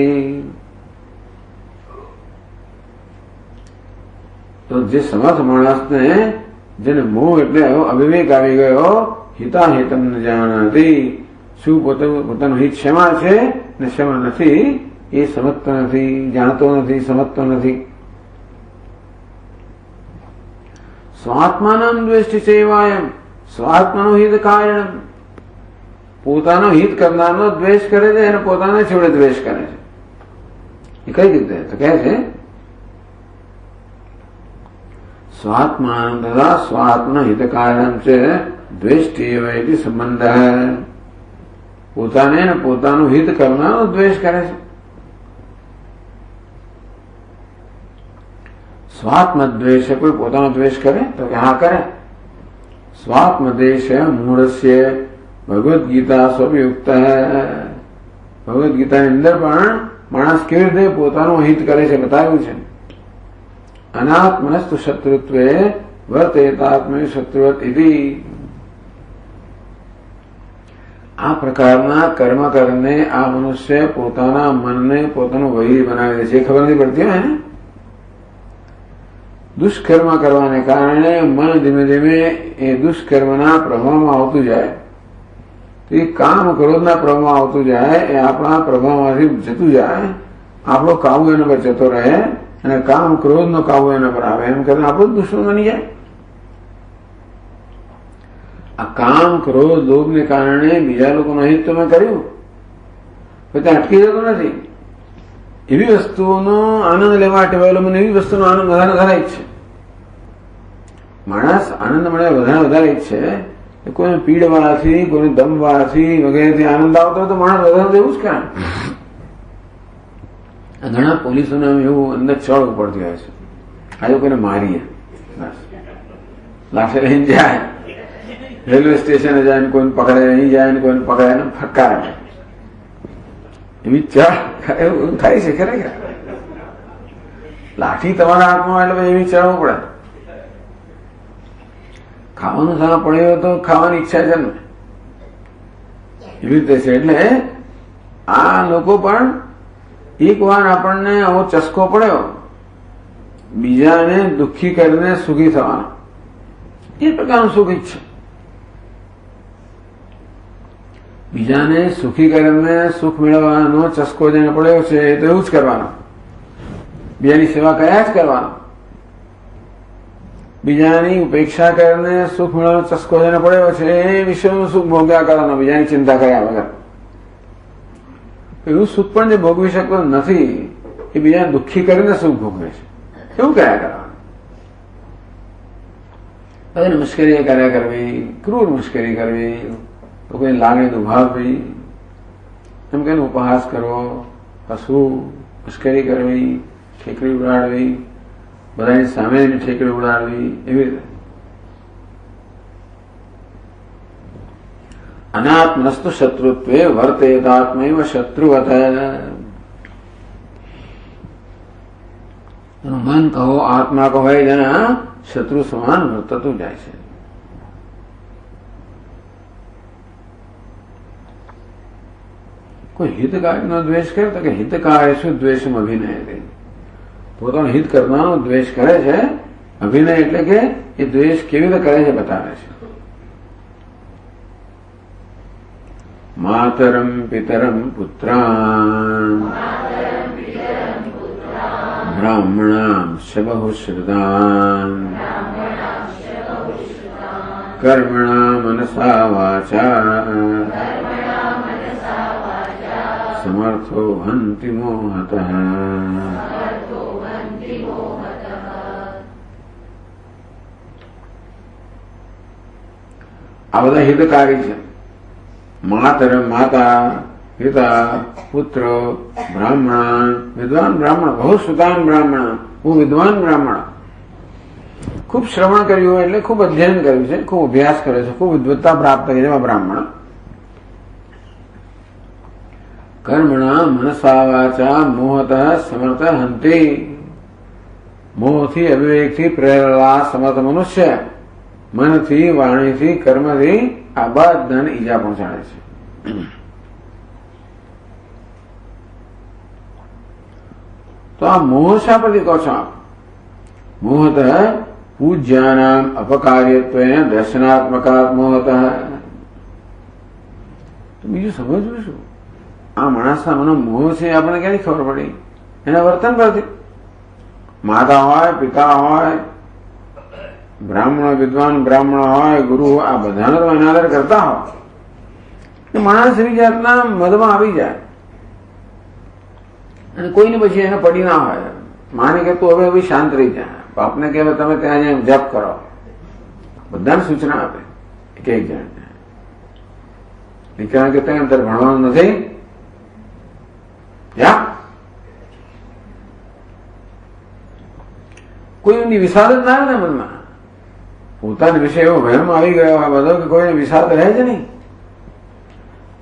તો જે સમર્થ માણસને જેને મોહ એટલે અવિવેક આવી ગયો, હિતાહિતમ ન જાનાતિ, શું પોતાનું હિત શેમાં છે ને શેમાં નથી એ સમજતો નથી, જાણતો નથી, સમજતો નથી. સ્વાત્માનં દ્વેષ્ટિ ચૈવાયમ સ્વાત્મનો હિત કારણમ. પોતાનો હિત કરનારનો દ્વેષ કરે છે અને પોતાને છેવડે દ્વેષ કરે છે. એ કઈ રીતે? તો કહે છે સ્વાત્માન તથા સ્વાત્મન હિત કારણમ છે દ્વેષ્ટિ એવ સંબંધ. પોતાને ને પોતાનું હિત કરનારનો દ્વેષ કરે છે. સ્વાત્મ દ્વેષ, કોઈ પોતાનો દ્વેષ કરે તો કે હા કરે. સ્વાત્મ દ્વેષ મૂળસ્ય ભગવદ ગીતા સ્વયુક્ત. ભગવદ ગીતાની અંદર પણ માણસ કેવી રીતે પોતાનું હિત કરે છે બતાવ્યું છે. અનાત્મનસ્તુ શત્રુત્વે વર્તેતાત્મે શત્રુવત ઇતિ. આ પ્રકારના કર્મ કરીને આ મનુષ્ય પોતાના મનને પોતાનું વૈરી બનાવી દે છે. એ ખબર નથી પડતી હોય ને. દુષ્કર્મ કરવાને કારણે મન ધીમે ધીમે એ દુષ્કર્મના પ્રભાવમાં આવતું જાય. તો એ કામ ક્રોધના પ્રભાવમાં આવતું જાય, એ આપણા પ્રભાવમાંથી જતું જાય, આપણો કાબુ એના પર જતો રહે અને કામ ક્રોધનો કાબુ એના પર આવે. એમ કરીને આપણું દુશ્મન બની જાય. આ કામ ક્રોધ લોભને કારણે બીજા લોકોનું હિત તો મેં કર્યું, પછી અટકી જતો નથી. એવી વસ્તુઓનો આનંદ લેવા ટેવાયેલો મને એવી વસ્તુનો આનંદ વધારે ઈચ્છે. માણસ આનંદ મળે વધારે ઈચ્છે. કોઈને પીડવાથી, કોઈને દમવાથી વગેરેથી આનંદ આવતો હોય તો માણસ વધારે એવું જ કરે. ઘણા પોલીસોને એવું અંદર ચડ પડતી હોય છે, આજે કોઈને મારીએ, લાઠી લઈને જાય, રેલવે સ્ટેશને જાય, કોઈને પકડે, અહીં જાય ને કોઈને પકડે ને ફટકારે. એવી ચડ એવું થાય છે ખરેખર. લાઠી તમારા હાથમાં એટલે એવી ચડવું પડે. ખાવાનું સારા પડ્યો તો ખાવાની ઈચ્છા છે ને, એવી રીતે છે. એટલે આ લોકો પણ એક વાર આપણને આવો ચસ્કો પડ્યો, બીજાને દુઃખી કરીને સુખી થવાનો, એ પ્રકારનું સુખ ઈચ્છે. બીજાને સુખી કરીને સુખ મેળવવાનો ચસ્કો જેને પડ્યો છે એ તો એવું જ કરવાનો. બીજાની સેવા કર્યા જ કરવાનો. બીજાની ઉપેક્ષા કરીને સુખ મેળવવાનો ચસ્કો જેને પડ્યો છે એ વિશ્વનું સુખ ભોગ્યા કરવાનો, બીજાની ચિંતા કર્યા વગર. એવું સુખ પણ જે ભોગવી શકતો નથી એ બીજાને દુઃખી કરીને સુખ ભોગવે છે, એવું કર્યા કરવાનું. બધાને મુશ્કેલી કર્યા કરવી, ક્રૂર મુશ્કેલી કરવી, લોકોની લાગણી દુભાવવી, એમ કહીને ઉપહાસ કરવો, હસવું, મુશ્કેલી કરવી, ઠેકડી ઉડાડવી, બધાની સામે ઠેકડી ઉડાડવી, એવી રીતે. અનાત્મસ્તુ શત્રુત્વે વર્તેતાત્મૈવ શત્રુવત. મન કહો, આત્મા કહો, એ જેના શત્રુ સમાન વર્તતું જાય છે. કોઈ હિતકારીનો દ્વેષ કરે તો કે હિતકારી શું દ્વેષમ અભિનય. પોતાનું હિત કરનારનો દ્વેષ કરે છે. અભિનય એટલે કે એ દ્વેષ કેવી રીતે કરે છે બતાવે છે. માતરમ પિતરમ પુત્રાન બ્રાહ્મણામ બહુશ્રુતાન કર્મણા મનસા વાચા સમર્થો હંતિ મોહતઃ. આ બધા હિતકારી છે. માતર માતા પિતા પુત્ર બ્રાહ્મણ વિદ્વાન બ્રાહ્મણ બહુ સુતાન બ્રાહ્મણ બહુ વિદ્વાન બ્રાહ્મણ. ખૂબ શ્રવણ કર્યું હોય એટલે ખૂબ અધ્યયન કર્યું છે, ખૂબ અભ્યાસ કર્યો છે, ખૂબ વિદ્વત્તા પ્રાપ્ત કરી જેવા બ્રાહ્મણ. કર્મણા મનસા વાચા મોહતઃ સમર્થ હંતિ. મોહથી અવિવેકથી પ્રેરેલા સમર્થ મનુષ્ય મનથી વાણીથી કર્મથી આ બધાને ઈજા પહોંચાડે છે. તો આ મોહ શા પરથી કહો છો આપ? મોહત પૂજ્યાનામ અપકાર્યત્વેન દર્શનાત્મકાત મોહત. તો બીજું સમજવું શું? આ માણસના મનો મોહ છે આપણને ક્યાંથી ખબર પડી? એના વર્તન પરથી. માતા હોય પિતા હોય બ્રાહ્મણ વિદ્વાન બ્રાહ્મણ હોય ગુરુ હોય આ બધાનો તો અનાદર કરતા હોય માણસ એવી જાતના મદમાં આવી જાય અને કોઈને પછી એને પડી ના હોય. માને કે તું હવે શાંત રહી જાય. બાપને કે તમે ત્યાં જઈને જપ કરો. બધાને સૂચના આપે એક એક જણને. કારણ કે ત્યાં અંતર ભણવાનું નથી. કોઈ એમની વિષાદ જ ના આવે ને મનમાં. પોતાના વિશે એવો ભયમાં આવી ગયો હોય બધો કે કોઈને વિષાદ રહે છે નહીં.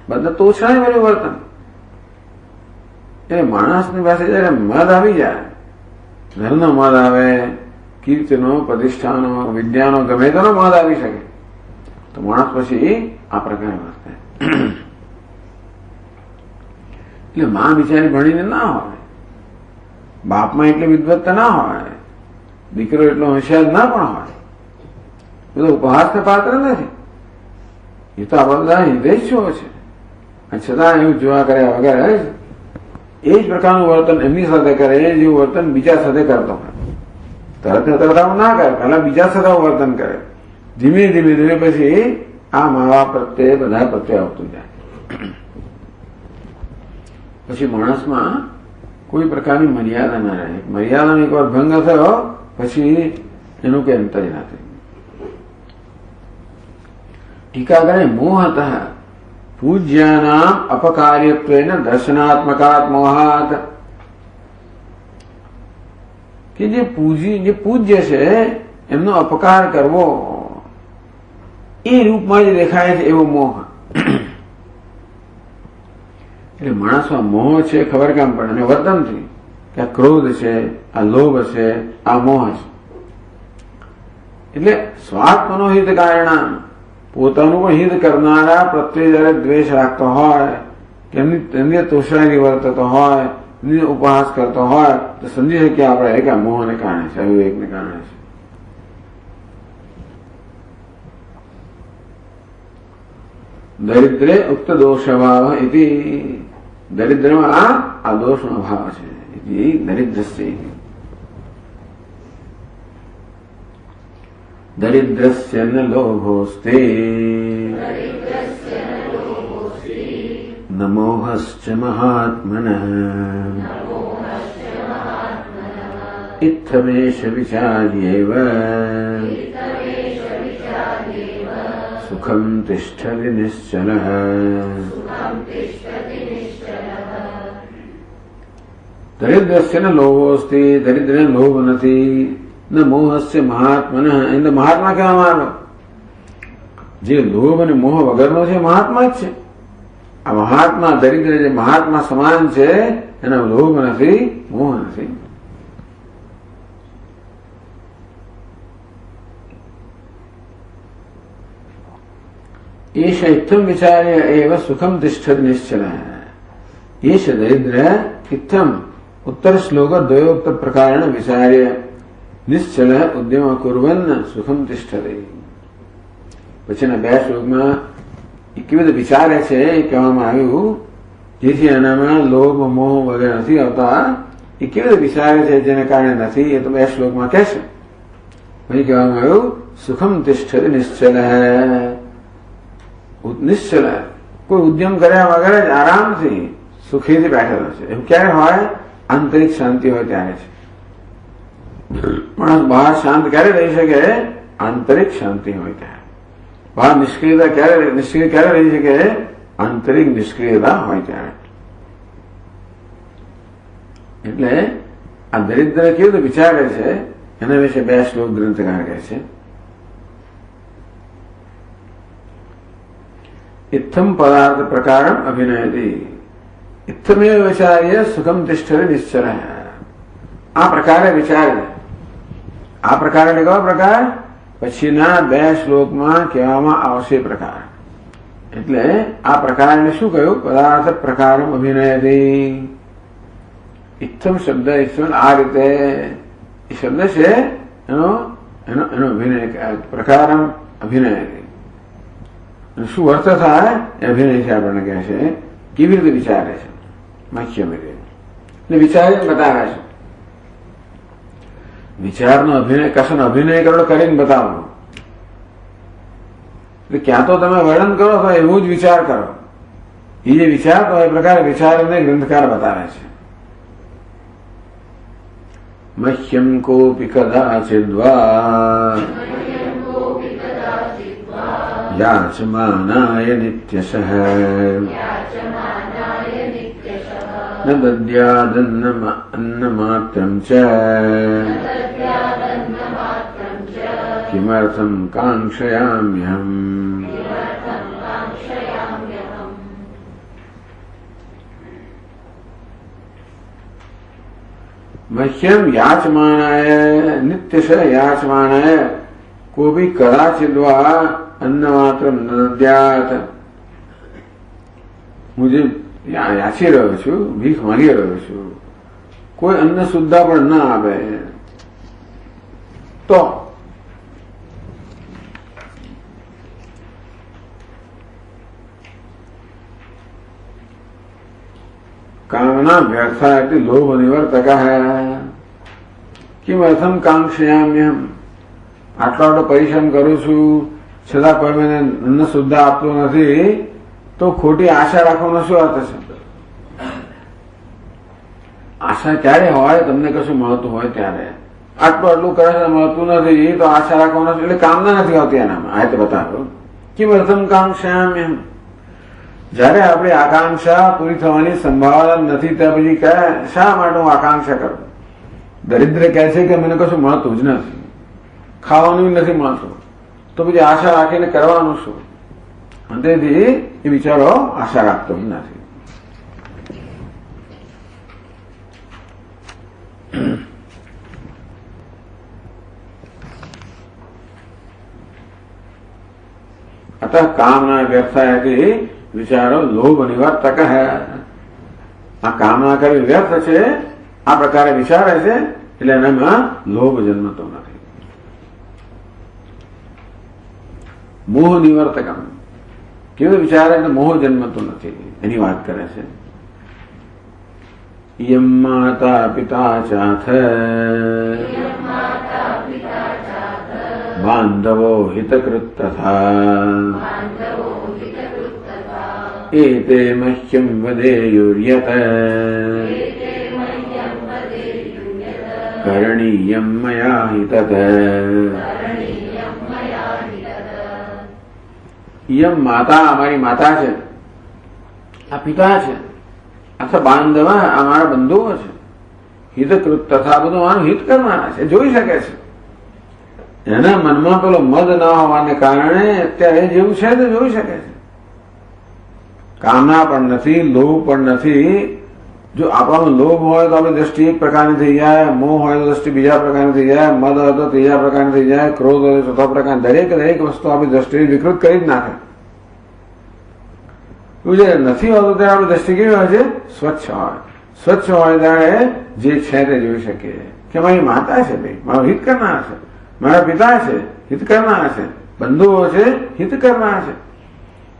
બધા તોછડાય મારું વર્તન. એટલે માણસની પાસે જયારે મદ આવી જાય, ધનનો મદ આવે, કીર્તિનો પ્રતિષ્ઠાનો વિદ્યાનો ગમે તેનો મદ આવી શકે તો માણસ પછી આ પ્રકારે વર્તે. એટલે માં બિચારી ભણીને ના હોય, બાપમાં એટલી વિદ્વત્તા ના હોય, દીકરો એટલો હોશિયાર ના પણ હોય, બધો ઉપહાસને પાત્ર નથી. એ તો આપણા બધા હિદેશીઓ છે. છતાં એવું જોવા કર્યા વગર એ જ પ્રકારનું વર્તન એમની સાથે કરે જેવું વર્તન બીજા સાથે કરતો હોય. તરત ના કરે, પહેલા બીજા સાથે વર્તન કરે. ધીમે ધીમે ધીમે પછી આ મા બાપ પ્રત્યે બધા પ્રત્યે આવતું જાય. પછી માણસમાં કોઈ પ્રકારની મર્યાદા ના રહે. મર્યાદાનો એકવાર ભંગ થયો પછી એનું કઈ અંત જ નથી. ટીકા કરે મોહત પૂજ્યાનામ અપકાર્યત્વેન દર્શનાત્મકાત મોહાત. કે જે પૂજ્ય છે એમનો અપકાર કરવો એ રૂપમાં જ દેખાય છે એવો મોહ. એટલે માણસમાં મોહ છે ખબર કેમ પડે? અને વર્તનથી કે આ ક્રોધ છે, આ લોભ છે, આ મોહ છે. એટલે સ્વાત્મનો કારણા પોતાનું પણ હિત કરનારા પ્રત્યે જયારે દ્વેષ રાખતો હોય, એમની તોષાની વર્તતો હોય, એમની ઉપહાસ કરતો હોય તો સમજી શકીએ આપણે કે આ મોહને કારણે છે, અવિવેકને કારણે છે. દરિદ્રે ઉક્ત દોષભાવ ઇતિ. દરિદ્રમાં આ દોષનો અભાવ છે. દરિદ્રસ્ય દરિદ્રસ્ય ન લોભોસ્તે ન મોહશ્ચ મહાત્મનઃ ઇત્થમેષ વિચાર્યેવ સુખમ તિષ્ઠતિ નિશ્ચલઃ. દરિદ્રસ્ય ન લોભોસ્તિ. દરિદ્રને લોભ નથી. ન મોહસ્ય મહાત્મન. એને મહાત્મા કહેવામાં આવે. જે લોભ અને મોહ વગરનો છે મહાત્મા જ છે. આ મહાત્મા દરિદ્ર જે મહાત્મા સમાન છે એનો લોભ નથી, મોહ નથી. એષ ઇત્થમ વિચાર્ય એવ સુખમ તિષ્ઠતિ નિશ્ચલ. એષ દરિદ્ર ઇત્થમ ઉત્તર શ્લોક દ્વયોક્ત પ્રકારેણ વિચાર્ય નિશ્ચલ ઉદ્યમ કુર્વન સુખમ તિષ્ઠતે. પછીના બે શ્લોકમાં એ કેવી રીતે વિચારે છે એ કહેવામાં આવ્યું. જેથી એનામાં લોભ મોહ વગેરે નથી આવતા. એ કેવી રીતે વિચારે છે જેને કારણે નથી એ તો બે શ્લોકમાં કહેશે. પછી કહેવામાં આવ્યું સુખમ તિષ્ઠતે નિશ્ચલ. નિશ્ચલ કોઈ ઉદ્યમ કર્યા વગર જ આરામથી સુખીથી બેઠેલો છે. એમ ક્યારે હોય? આંતરિક શાંતિ હોય ત્યારે છે. માણસ બહાર શાંત ક્યારે રહી શકે? આંતરિક શાંતિ હોય ત્યારે. બહાર નિષ્ક્રિય ક્યારે રહી શકે? આંતરિક નિષ્ક્રિયતા હોય ત્યારે. એટલે આ દરિદ્ર કેવી રીતે વિચારે છે એના વિશે 2 શ્લોક ગ્રંથકાર કહે છે. ઇત્થમ પદાર્થ પ્રકારમ અભિનયતિ ઇત્થમેવ વિચાર્ય સુખમ તિષ્ઠરે નિશ્ચર. આ પ્રકારે વિચારે. આ પ્રકાર એટલે કેવા પ્રકાર? પછીના 2 શ્લોકમાં કહેવામાં આવશે પ્રકાર. એટલે આ પ્રકારને શું કહ્યું? પદાર્થ પ્રકારમ અભિનયતિ. ઇત્થમ શબ્દ ઇત્થમ આ રીતે એ શબ્દ છે એનો અભિનય પ્રકારમ અભિનયતિ. શું અર્થ થાય એ અભિનય છે આપણને કહે છે. કેવી રીતે વિચારે છે? માખ્યમ એટલે વિચારીને બતાવે છે. વિચારનો અભિનય કશોનો અભિનય કરો કરીને બતાવો. એટલે ક્યાં તો તમે વર્ણન કરો તો એવું જ વિચાર કરો. એ જે વિચાર તો એ પ્રકારે વિચારને ગ્રંથકાર બતાવે છે. મહ્યમ કોપી કદાચિદ્વા યાચમાનાય નિત્યશઃ ન દદ્યાદન્નમાત્રં ચ કિમર્થં કાંક્ષયામ્યહમ. મહ્યમ યાચમાનાય નિત્યશ યાચમાનાય કોભી કદાચિદ્વા અન્નમાત્રમ ન દદ્યાત. હું જે યાચી રહ્યો છું, ભીખ માંગી રહ્યો છું, કોઈ અન્ન સુદ્ધા પણ ના આપે તો કામના વ્યર્થા એટલે લોભ નિવર્તક કિમર્થમ કાંક્ષયામ્યહમ. આટલો પરિશ્રમ કરું છું છતાં કોઈ મને અન્ન સુદ્ધા આપતું નથી તો ખોટી આશા રાખવાનો શું અર્થ છે? આશા ક્યારે હોય? તમને કશું મળતું હોય ત્યારે. આટલું કરે છે મળતું નથી તો આશા રાખવાનો એટલે કામના નથી આવતી એનામાં. આ તો બતાવો કિમર્થમ કાંક્ષયામ્યહમ. જયારે આપણી આકાંક્ષા પૂરી થવાની સંભાવના નથી ત્યાં પછી શા માટે હું આકાંક્ષા કરું? દરિદ્ર કહે છે કે મને કશું મળતું જ નથી, ખાવાનું નથી મળતું, તો પછી આશા રાખીને કરવાનું શું? તેથી એ વિચારો આશા રાખતો જ નથી. अतः कामना व्यर्थायति विचारो लोभ निवर्तक है. આ કામના કરવી વ્યર્થ છે આ પ્રકારે વિચારે છે એટલે એનામાં લોભ જન્મતો નથી. મોહ નિવર્તકમ કેવું વિચારે એટલે મોહ જન્મતો નથી એની વાત કરે છે. યમ માતા પિતા ચાથ બાંધવો હિતકૃત તથા એતે મહ્યમ વદેયુર્યત કરણીયમ મયા હિતત. યમ માતા અમારી માતા છે, આ પિતા છે, અથવા બાંધવ અમારા બંધુઓ છે, હિતકૃત તથા બધું મારું હિત કરવાના છે, જોઈ શકે છે. એના મનમાં પેલો મદ ન હોવાને કારણે અત્યારે જેવું છે તે જોઈ શકે છે. કામના પણ નથી, લોભ પણ નથી. જો આપણો લોભ હોય તો આપણી દ્રષ્ટિ એક પ્રકારની થઈ જાય, મોહ હોય તો દ્રષ્ટિ બીજા પ્રકારની થઈ જાય, મદ હોય તો ત્રીજા પ્રકારની થઈ જાય, ક્રોધ હોય તો ચોથા પ્રકાર. દરેક વસ્તુ આપણી દ્રષ્ટિ વિકૃત કરી જ નાખે. જે નથી હોતું ત્યારે આપણી દ્રષ્ટિ કેવી હોય છે? સ્વચ્છ હોય. સ્વચ્છ હોય ત્યારે જે છે તે જોઈ શકીએ કે મારી માતા છે, ભાઈ મારો હિત કરનાર છે, મારા પિતા છે, હિત કરનાર છે, બંધુઓ છે, હિત કરનાર છે.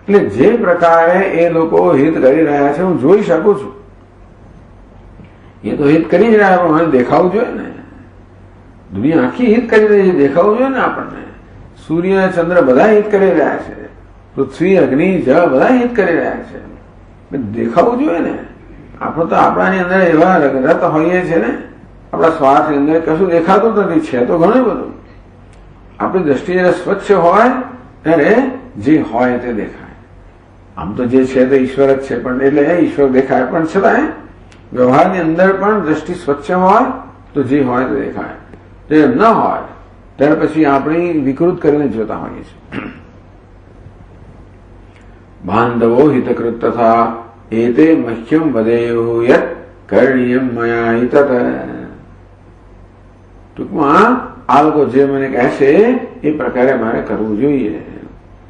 એટલે જે પ્રકારે એ લોકો હિત કરી રહ્યા છે હું જોઈ શકું છું. એ તો હિત કરી જ રહ્યા પણ મને દેખાવું જોઈએ ને. દુનિયા આખી હિત કરી રહી છે, દેખાવું જોઈએ ને આપણને. સૂર્ય ચંદ્ર બધા હિત કરી રહ્યા છે, પૃથ્વી અગ્નિ જળ બધા હિત કરી રહ્યા છે, દેખાવું જોઈએ ને. આપણે તો આપણાની અંદર એવા રત હોઈએ છે ને, આપણા શ્વાસની અંદર કશું દેખાતું નથી, છે તો ઘણું બધું. આપણી દ્રષ્ટિ જયારે સ્વચ્છ હોય ત્યારે જે હોય તે દેખાય. આમ તો જે છે તે ઈશ્વર જ છે, પણ એટલે ઈશ્વર દેખાય, પણ છતાં વ્યવહારની અંદર પણ દ્રષ્ટિ સ્વચ્છ હોય તો જે હોય તે દેખાય. જો એમ ન હોય ત્યાર પછી આપણી વિકૃત કરીને જોતા હોઈએ છીએ. બાંધવો હિતકૃત તથા એતે મહ્યમ વદેયુઃ યત કરણીયમ મયા હિતત. ટૂંકમાં આ લોકો જે મને કહે છે એ પ્રકારે મારે કરવું જોઈએ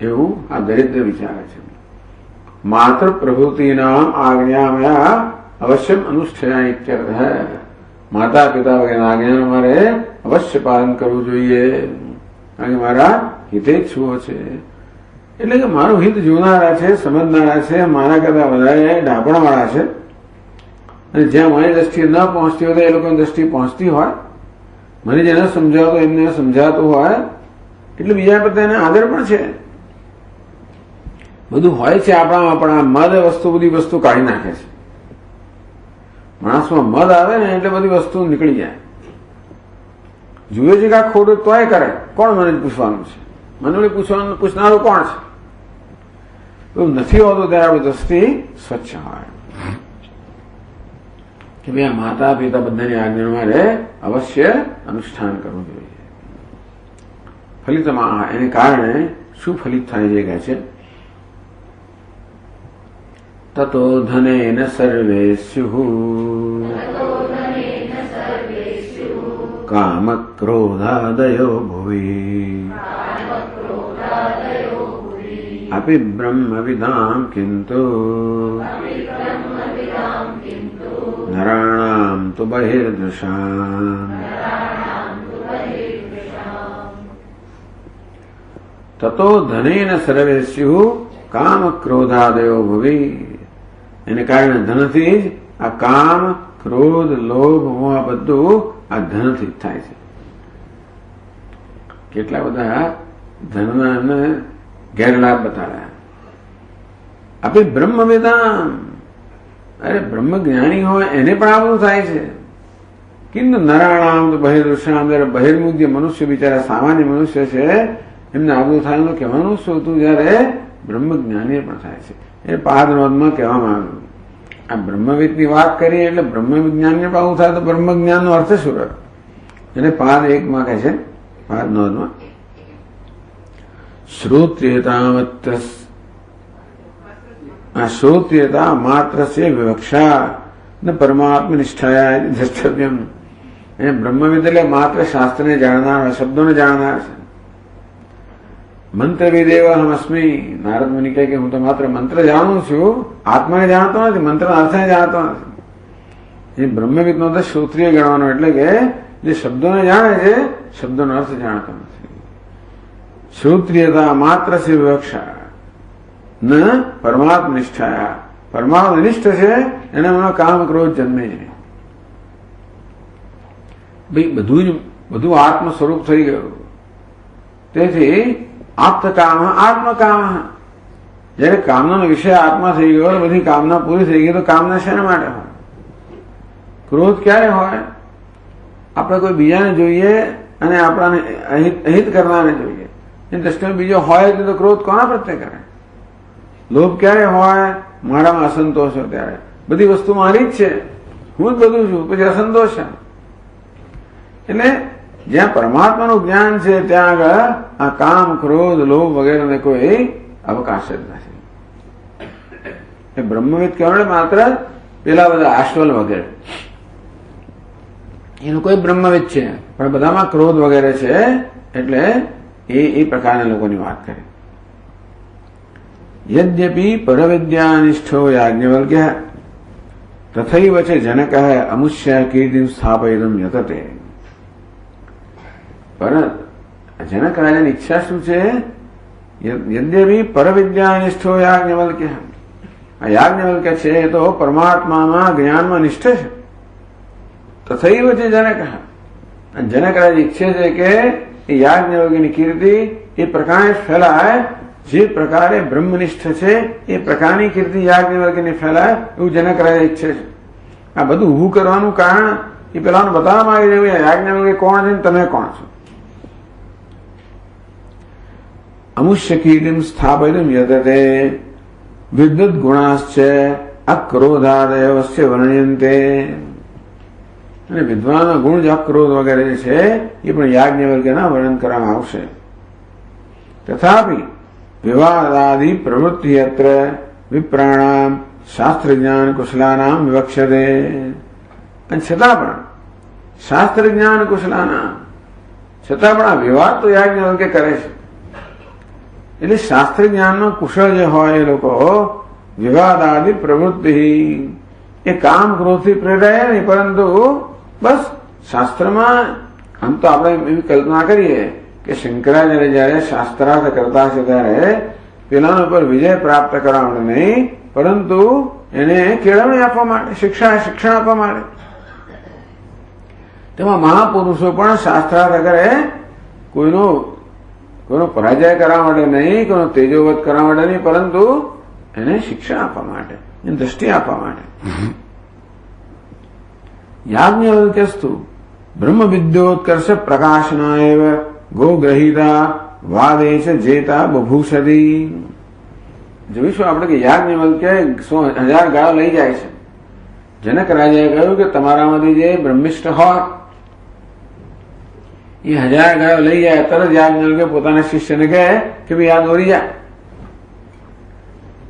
એવું આ દરિદ્ર વિચારે છે. માત્ર પ્રભૃતિના આજ્ઞામયા અવશ્યમ અનુષ્ઠાય ઇત્યર્થ. માતા પિતા વગેરેના આજ્ઞાનું મારે અવશ્ય પાલન કરવું જોઈએ, કારણ કે મારા હિતેચ્છુઓ છે. એટલે કે મારું હિત જોનારા છે, સમજનારા છે, મારા કરતા વધારે ડાપણવાળા છે. અને જ્યાં મારી દ્રષ્ટિ ન પહોંચતી હોય તો એ લોકોની દ્રષ્ટિ પહોંચતી હોય. મને જેને સમજાવતો એમને સમજાતું હોય એટલે બીજા પ્રત્યે એને આદર પણ છે. બધું હોય છે આપણામાં, પણ આ મદ વસ્તુ બધી વસ્તુ કાઢી નાખે છે. માણસમાં મદ આવે ને એટલે બધી વસ્તુ નીકળી જાય. જુએ છે કે આ ખોટું તોય કરે, કોણ મને પૂછવાનું છે, મને પૂછનારું કોણ છે? એવું નથી હોતું ત્યારે આપણી દ્રષ્ટિ સ્વચ્છ હોય કે ભાઈ આ માતા પિતા બધાની આજ્ઞા મારે અવશ્ય અનુષ્ઠાન કરવું જોઈએ. ફલિતમાં એને કારણે શું ફલિત થાય છે? કહે છે તતો ધનેન સર્વેસ્યુઃ કામ ક્રોધાદયો ભુવિ અપિ બ્રહ્મવિદામ કિંતુ નરાણામ તુ બહિર્દૃશામ. તતો ધનેન સર્વેસ્યુઃ કામ ક્રોધાદયો ભુવિ. એને કારણે ધનથી જ આ કામ, ક્રોધ, લોભ, મોહ બધું આ ધનથી જ થાય છે. કેટલા બધા ધનના એમને ગેરલાભ બતાવ્યા. આપે બ્રહ્મવેદામ, અરે બ્રહ્મ જ્ઞાની હોય એને પણ આ બધું થાય છે. કિંતુ નરાણામ તો બહિર્દૃશામ, જયારે બહિર્મુખ જે મનુષ્ય બિચારા સામાન્ય મનુષ્ય છે એમને આ બધું થાય કહેવાનું શું હતું? જયારે બ્રહ્મ જ્ઞાની પણ થાય છે. એ પાદનોદમાં કહેવામાં આવ્યું. આ બ્રહ્મવિદની વાત કરીએ એટલે બ્રહ્મ વિજ્ઞાનને પણ આવું થાય તો બ્રહ્મ જ્ઞાનનો અર્થ શું રહ્યો? એટલે પાદ 1 કહે છે, પાદ 9 શ્રોત્રિયતા માત્ર સે વિવક્ષા ન પરમાત્મ નિષ્ઠાયા દ્રષ્ટવ્યમ. એ બ્રહ્મવિદ એટલે માત્ર શાસ્ત્રને જાણનાર, શબ્દોને જાણનાર છે. મંત્રવિદેવ અહમસ્મી. નારદ મુનિ કહે કે હું તો માત્ર મંત્ર જાણું છું, આત્માને જાણતો નથી, મંત્રના અર્થને જાણતો નથી. એ બ્રહ્મવિદ નો તો શ્રોત્રિય ગણવાનો, એટલે કે જે શબ્દોને જાણે છે શબ્દોનો અર્થ જાણતો નથી. શ્રોત્રિયતા માત્ર સે વિવક્ષા ન પરમાત્મ નિષ્ઠાયા. પરમાત્મ નિષ્ઠ છે એને મનમાં કામ ક્રોધ જન્મે. ભાઈ બધું આત્મ સ્વરૂપ થઈ ગયું. તેથી આપ્તકામ આત્મકામ. જયારે કામનાનો વિષય આત્મા થઈ ગયો, બધી કામના પૂરી થઈ ગઈ, તો કામના શેના માટે હોય? ક્રોધ ક્યારે હોય? આપણે કોઈ બીજાને જોઈએ અને આપણાને અહિત કરનારને જોઈએ, એ દ્રષ્ટિમાં બીજો હોય તો ક્રોધ કોના પ્રત્યે કરે? લોભ ક્યારે હોય? મારામાં અસંતોષ હોય ત્યારે. બધી વસ્તુ મારી જ છે, હું જ બધું છું, પછી અસંતોષ છે. એટલે જ્યાં પરમાત્માનું જ્ઞાન છે ત્યાં આગળ આ કામ, ક્રોધ, લોભ વગેરેને કોઈ અવકાશ જ નથી. એ બ્રહ્મવિદ કહેવાય માત્ર પેલા બધા આશ્વલ વગેરે એનું કોઈ બ્રહ્મવિદ છે, પણ બધામાં ક્રોધ વગેરે છે. એટલે એ પ્રકારના લોકોની વાત કરે. યદ્યપિ પરવિદ્યાનિષ્ઠો યાજ્ઞવલ્ક્ય તથૈવ ચ જનક અમુષ્ય કીર્તિમ સ્થાપયિતુમ યતતે. પર જનક રાજાની ઈચ્છા શું છે? યદ્યપિ પરવિદ્યાનિષ્ઠો યાજ્ઞવલ્ક્ય. આ યાજ્ઞવલ્ક્ય છે એ તો પરમાત્મામાં જ્ઞાનમાં નિષ્ઠ છે. તથૈવ ચ જનક. જનક રાજા ઈચ્છે છે કે એ યાજ્ઞવલ્ક્યની કીર્તિ એ પ્રકારે ફેલાય, જે પ્રકારે બ્રહ્મનિષ્ઠ છે એ પ્રકારની કીર્તિ યાજ્ઞવલ્ક્યની ફેલાય એવું જનક રાજા ઈચ્છે છે. આ બધું ઊભું કરવાનું કારણ એ પેલાનું બતાવવા માંગે છે યાજ્ઞવલ્ક્ય કોણ છે, તમે કોણ છો. અમુષ્ય કીર્તિમ સ્થાપયિતુમ યતતે વિદ્યુત ગુણાશ્ચ અક્રોધાદયવસ્ય વર્ણયંતે. અને વિદ્વાનના ગુણ જે અક્રોધ વગેરે છે એ પણ યાજ્ઞવલ્ક્યના વર્ણન કરવામાં આવશે. તથાપિ વિવાદાદિ પ્રવૃત્તિ અત્ર વિપ્રાણામ શાસ્ત્ર જ્ઞાન કુશલાનામ વિવક્ષ્યતે. અને છતાં પણ શાસ્ત્ર જ્ઞાન કુશલાનામ છતાં પણ આ વિવાદ તો યાજ્ઞવલ્ક્ય કરે છે. એટલે શાસ્ત્ર જ્ઞાનનો કુશળ જે હોય એ લોકો વિવાદાદિ પ્રવૃત્તિ એ કામ ક્રોધથી પ્રેરાય નહીં, પરંતુ બસ શાસ્ત્રમાં આમ તો આપણે એવી કલ્પના કરીએ કે શંકરાચાર્ય જયારે શાસ્ત્રાર્થ કરતા છે ત્યારે પેલાના ઉપર વિજય પ્રાપ્ત કરવા માટે નહીં, પરંતુ એને કેળવણી આપવા માટે, શિક્ષણ આપવા માટે. તેમાં મહાપુરુષો પણ શાસ્ત્રાર્થ કરે કોઈનો પરાજય કરવા માટે નહીં, કોઈનો તેજોવધ કરવા માટે નહીં, પરંતુ એને શિક્ષણ આપવા માટે, એને દ્રષ્ટિ આપવા માટે. યાજ્ઞવલ્ક્યસ્તુ બ્રહ્મ વિદ્યોત્કર્ષ પ્રકાશનાએવ ગોગ્રહિતા વાદે છે જેતા બભૂષતી. જોઈશું આપણે કે યાજ્ઞવલ્ક્ય 100,000 ગાયો લઈ જાય છે. જનક રાજાએ કહ્યું કે તમારામાંથી જે બ્રહ્મિષ્ઠ હોય એ 1000 ગાયો લઈ જાય. તરત યાજ્ઞવલ્ક્ય પોતાના શિષ્યને કહે કે ભાઈ આ દોરી જાય.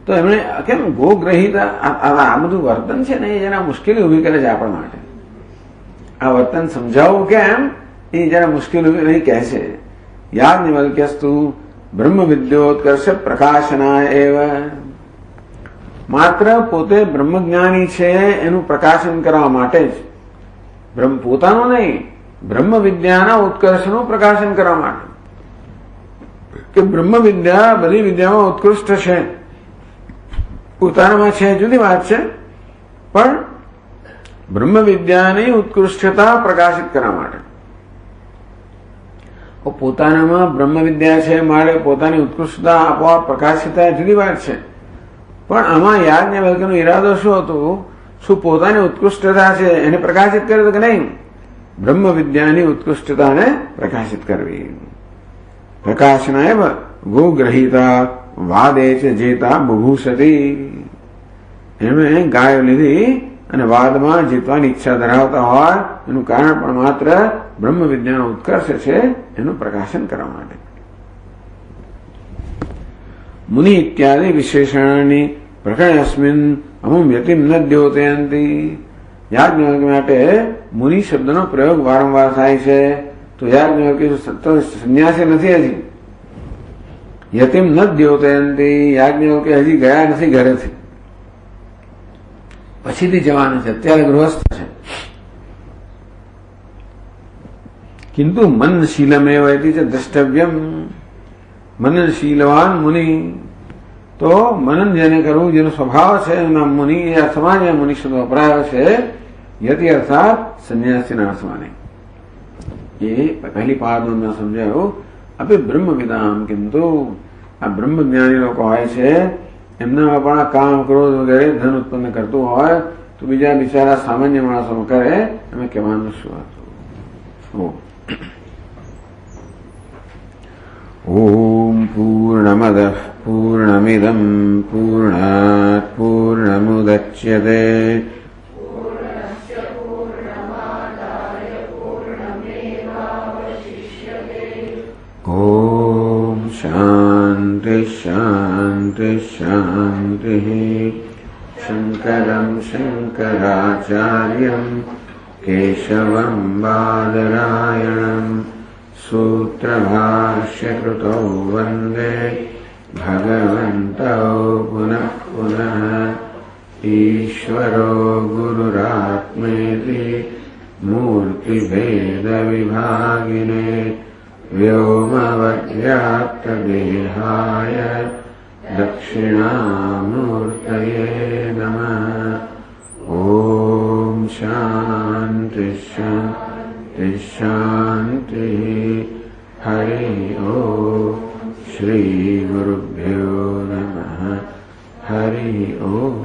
તો એમણે કેમ ગોગ્રહિતા આ બધું વર્તન છે ને એ જરા મુશ્કેલી ઉભી કરે છે આપણા માટે. આ વર્તન સમજાવવું કેમ એ જરા મુશ્કેલી ઉભી કહે છે. યાજ્ઞવલ્ક્યસ્તુ બ્રહ્મ વિદ્યોત્કર્ષ પ્રકાશનાય એવ. માત્ર પોતે બ્રહ્મજ્ઞાની છે એનું પ્રકાશન કરવા માટે જ, પોતાનું નહીં, બ્રહ્મ વિદ્યાના ઉત્કર્ષનું પ્રકાશન કરવા માટે. કે બ્રહ્મ વિદ્યા બધી વિદ્યામાં ઉત્કૃષ્ટ છે, પોતાનામાં છે જુદી વાત છે, પણ બ્રહ્મ વિદ્યાની ઉત્કૃષ્ટતા પ્રકાશિત કરવા માટે. પોતાનામાં બ્રહ્મ વિદ્યા છે મારે પોતાની ઉત્કૃષ્ટતા આપોઆપ પ્રકાશિત થાય જુદી વાત છે, પણ આમાં યાજ્ઞવલ્ક્યનો ઈરાદો શું હતો? શું પોતાની ઉત્કૃષ્ટતા છે એને પ્રકાશિત કરે તો કે નહીં, બ્રહ્મ વિદ્યાની ઉત્કૃષ્ટતાને પ્રકાશિત કરવી. પ્રકાશનાએવ ગોગ્રહિતા વાદે છે જેતા બભૂષતી. એમણે ગાયો લીધી અને વાદમાં જીતવાની ઈચ્છા ધરાવતા હોય એનું કારણ પણ માત્ર બ્રહ્મ વિદ્યાનો ઉત્કર્ષ છે એનું પ્રકાશન કરવા માટે. મુનિ ઇત્યાદિ વિશેષણાની પ્રકરણે અસ્મિન અમુમ યતિમ ન દ્યોતયંતી. યાજ્ઞવલ્ક્ય માટે મુનિ શબ્દનો પ્રયોગ વારંવાર થાય છે. તો યાજ્ઞવલ્ક્ય સંન્યાસી નથી હજી, યતિમ ન દ્યોતયંતી. યાજ્ઞવલ્ક્ય હજી ગયા નથી ઘરેથી, પછીથી જવાનું છે, અત્યારે ગૃહસ્થ છે. કિંતુ મનનશીલમેવ ઇતિ ચ દ્રષ્ટવ્યમ. મનનશીલવાન મુનિ, તો મનન જેને કરવું જેનો સ્વભાવ છે એના મુનિ એ અર્થમાં જે મુનિ શબ્દ વપરાયો છે યતિ અર્થાત સંન્યાસીના અર્થમાં નહીં. એ પહેલી પાદમાં સમજાયું. અપે બ્રહ્મવિદામ, કિંતુ આ બ્રહ્મજ્ઞાની લોકો હોય છે એમનામાં પણ આ કામ ક્રોધ વગેરે ધન ઉત્પન્ન કરતું હોય તો બીજા બિચારા સામાન્ય માણસો કરે અમે કહેવાનું શું હતું? ઓમ પૂર્ણમદ પૂર્ણમિદમ પૂર્ણાત પૂર્ણમુદચ્યતે ઓમ શાંતિ શાંતિ શાંતિ. શંકરમ શંકરાચાર્યમ કેશવમ બાદરાયણમ સૂત્રભાષ્યકૃતો વંદે ભગવन्तौ પુનઃ પુનઃ. ઈશ્વરો ગુરુરાત્મેતિ મૂર્તિભેદવિભાગિને વ્યોમવદ્વ્યાપ્તદેહાય દક્ષિણામૂર્તયે નમઃ. ઓમ શાંતિ શાંતિ શાંતિ. હરિ ઓમ. શ્રી ગુરુભ્યો નમઃ. હરિ ઓમ.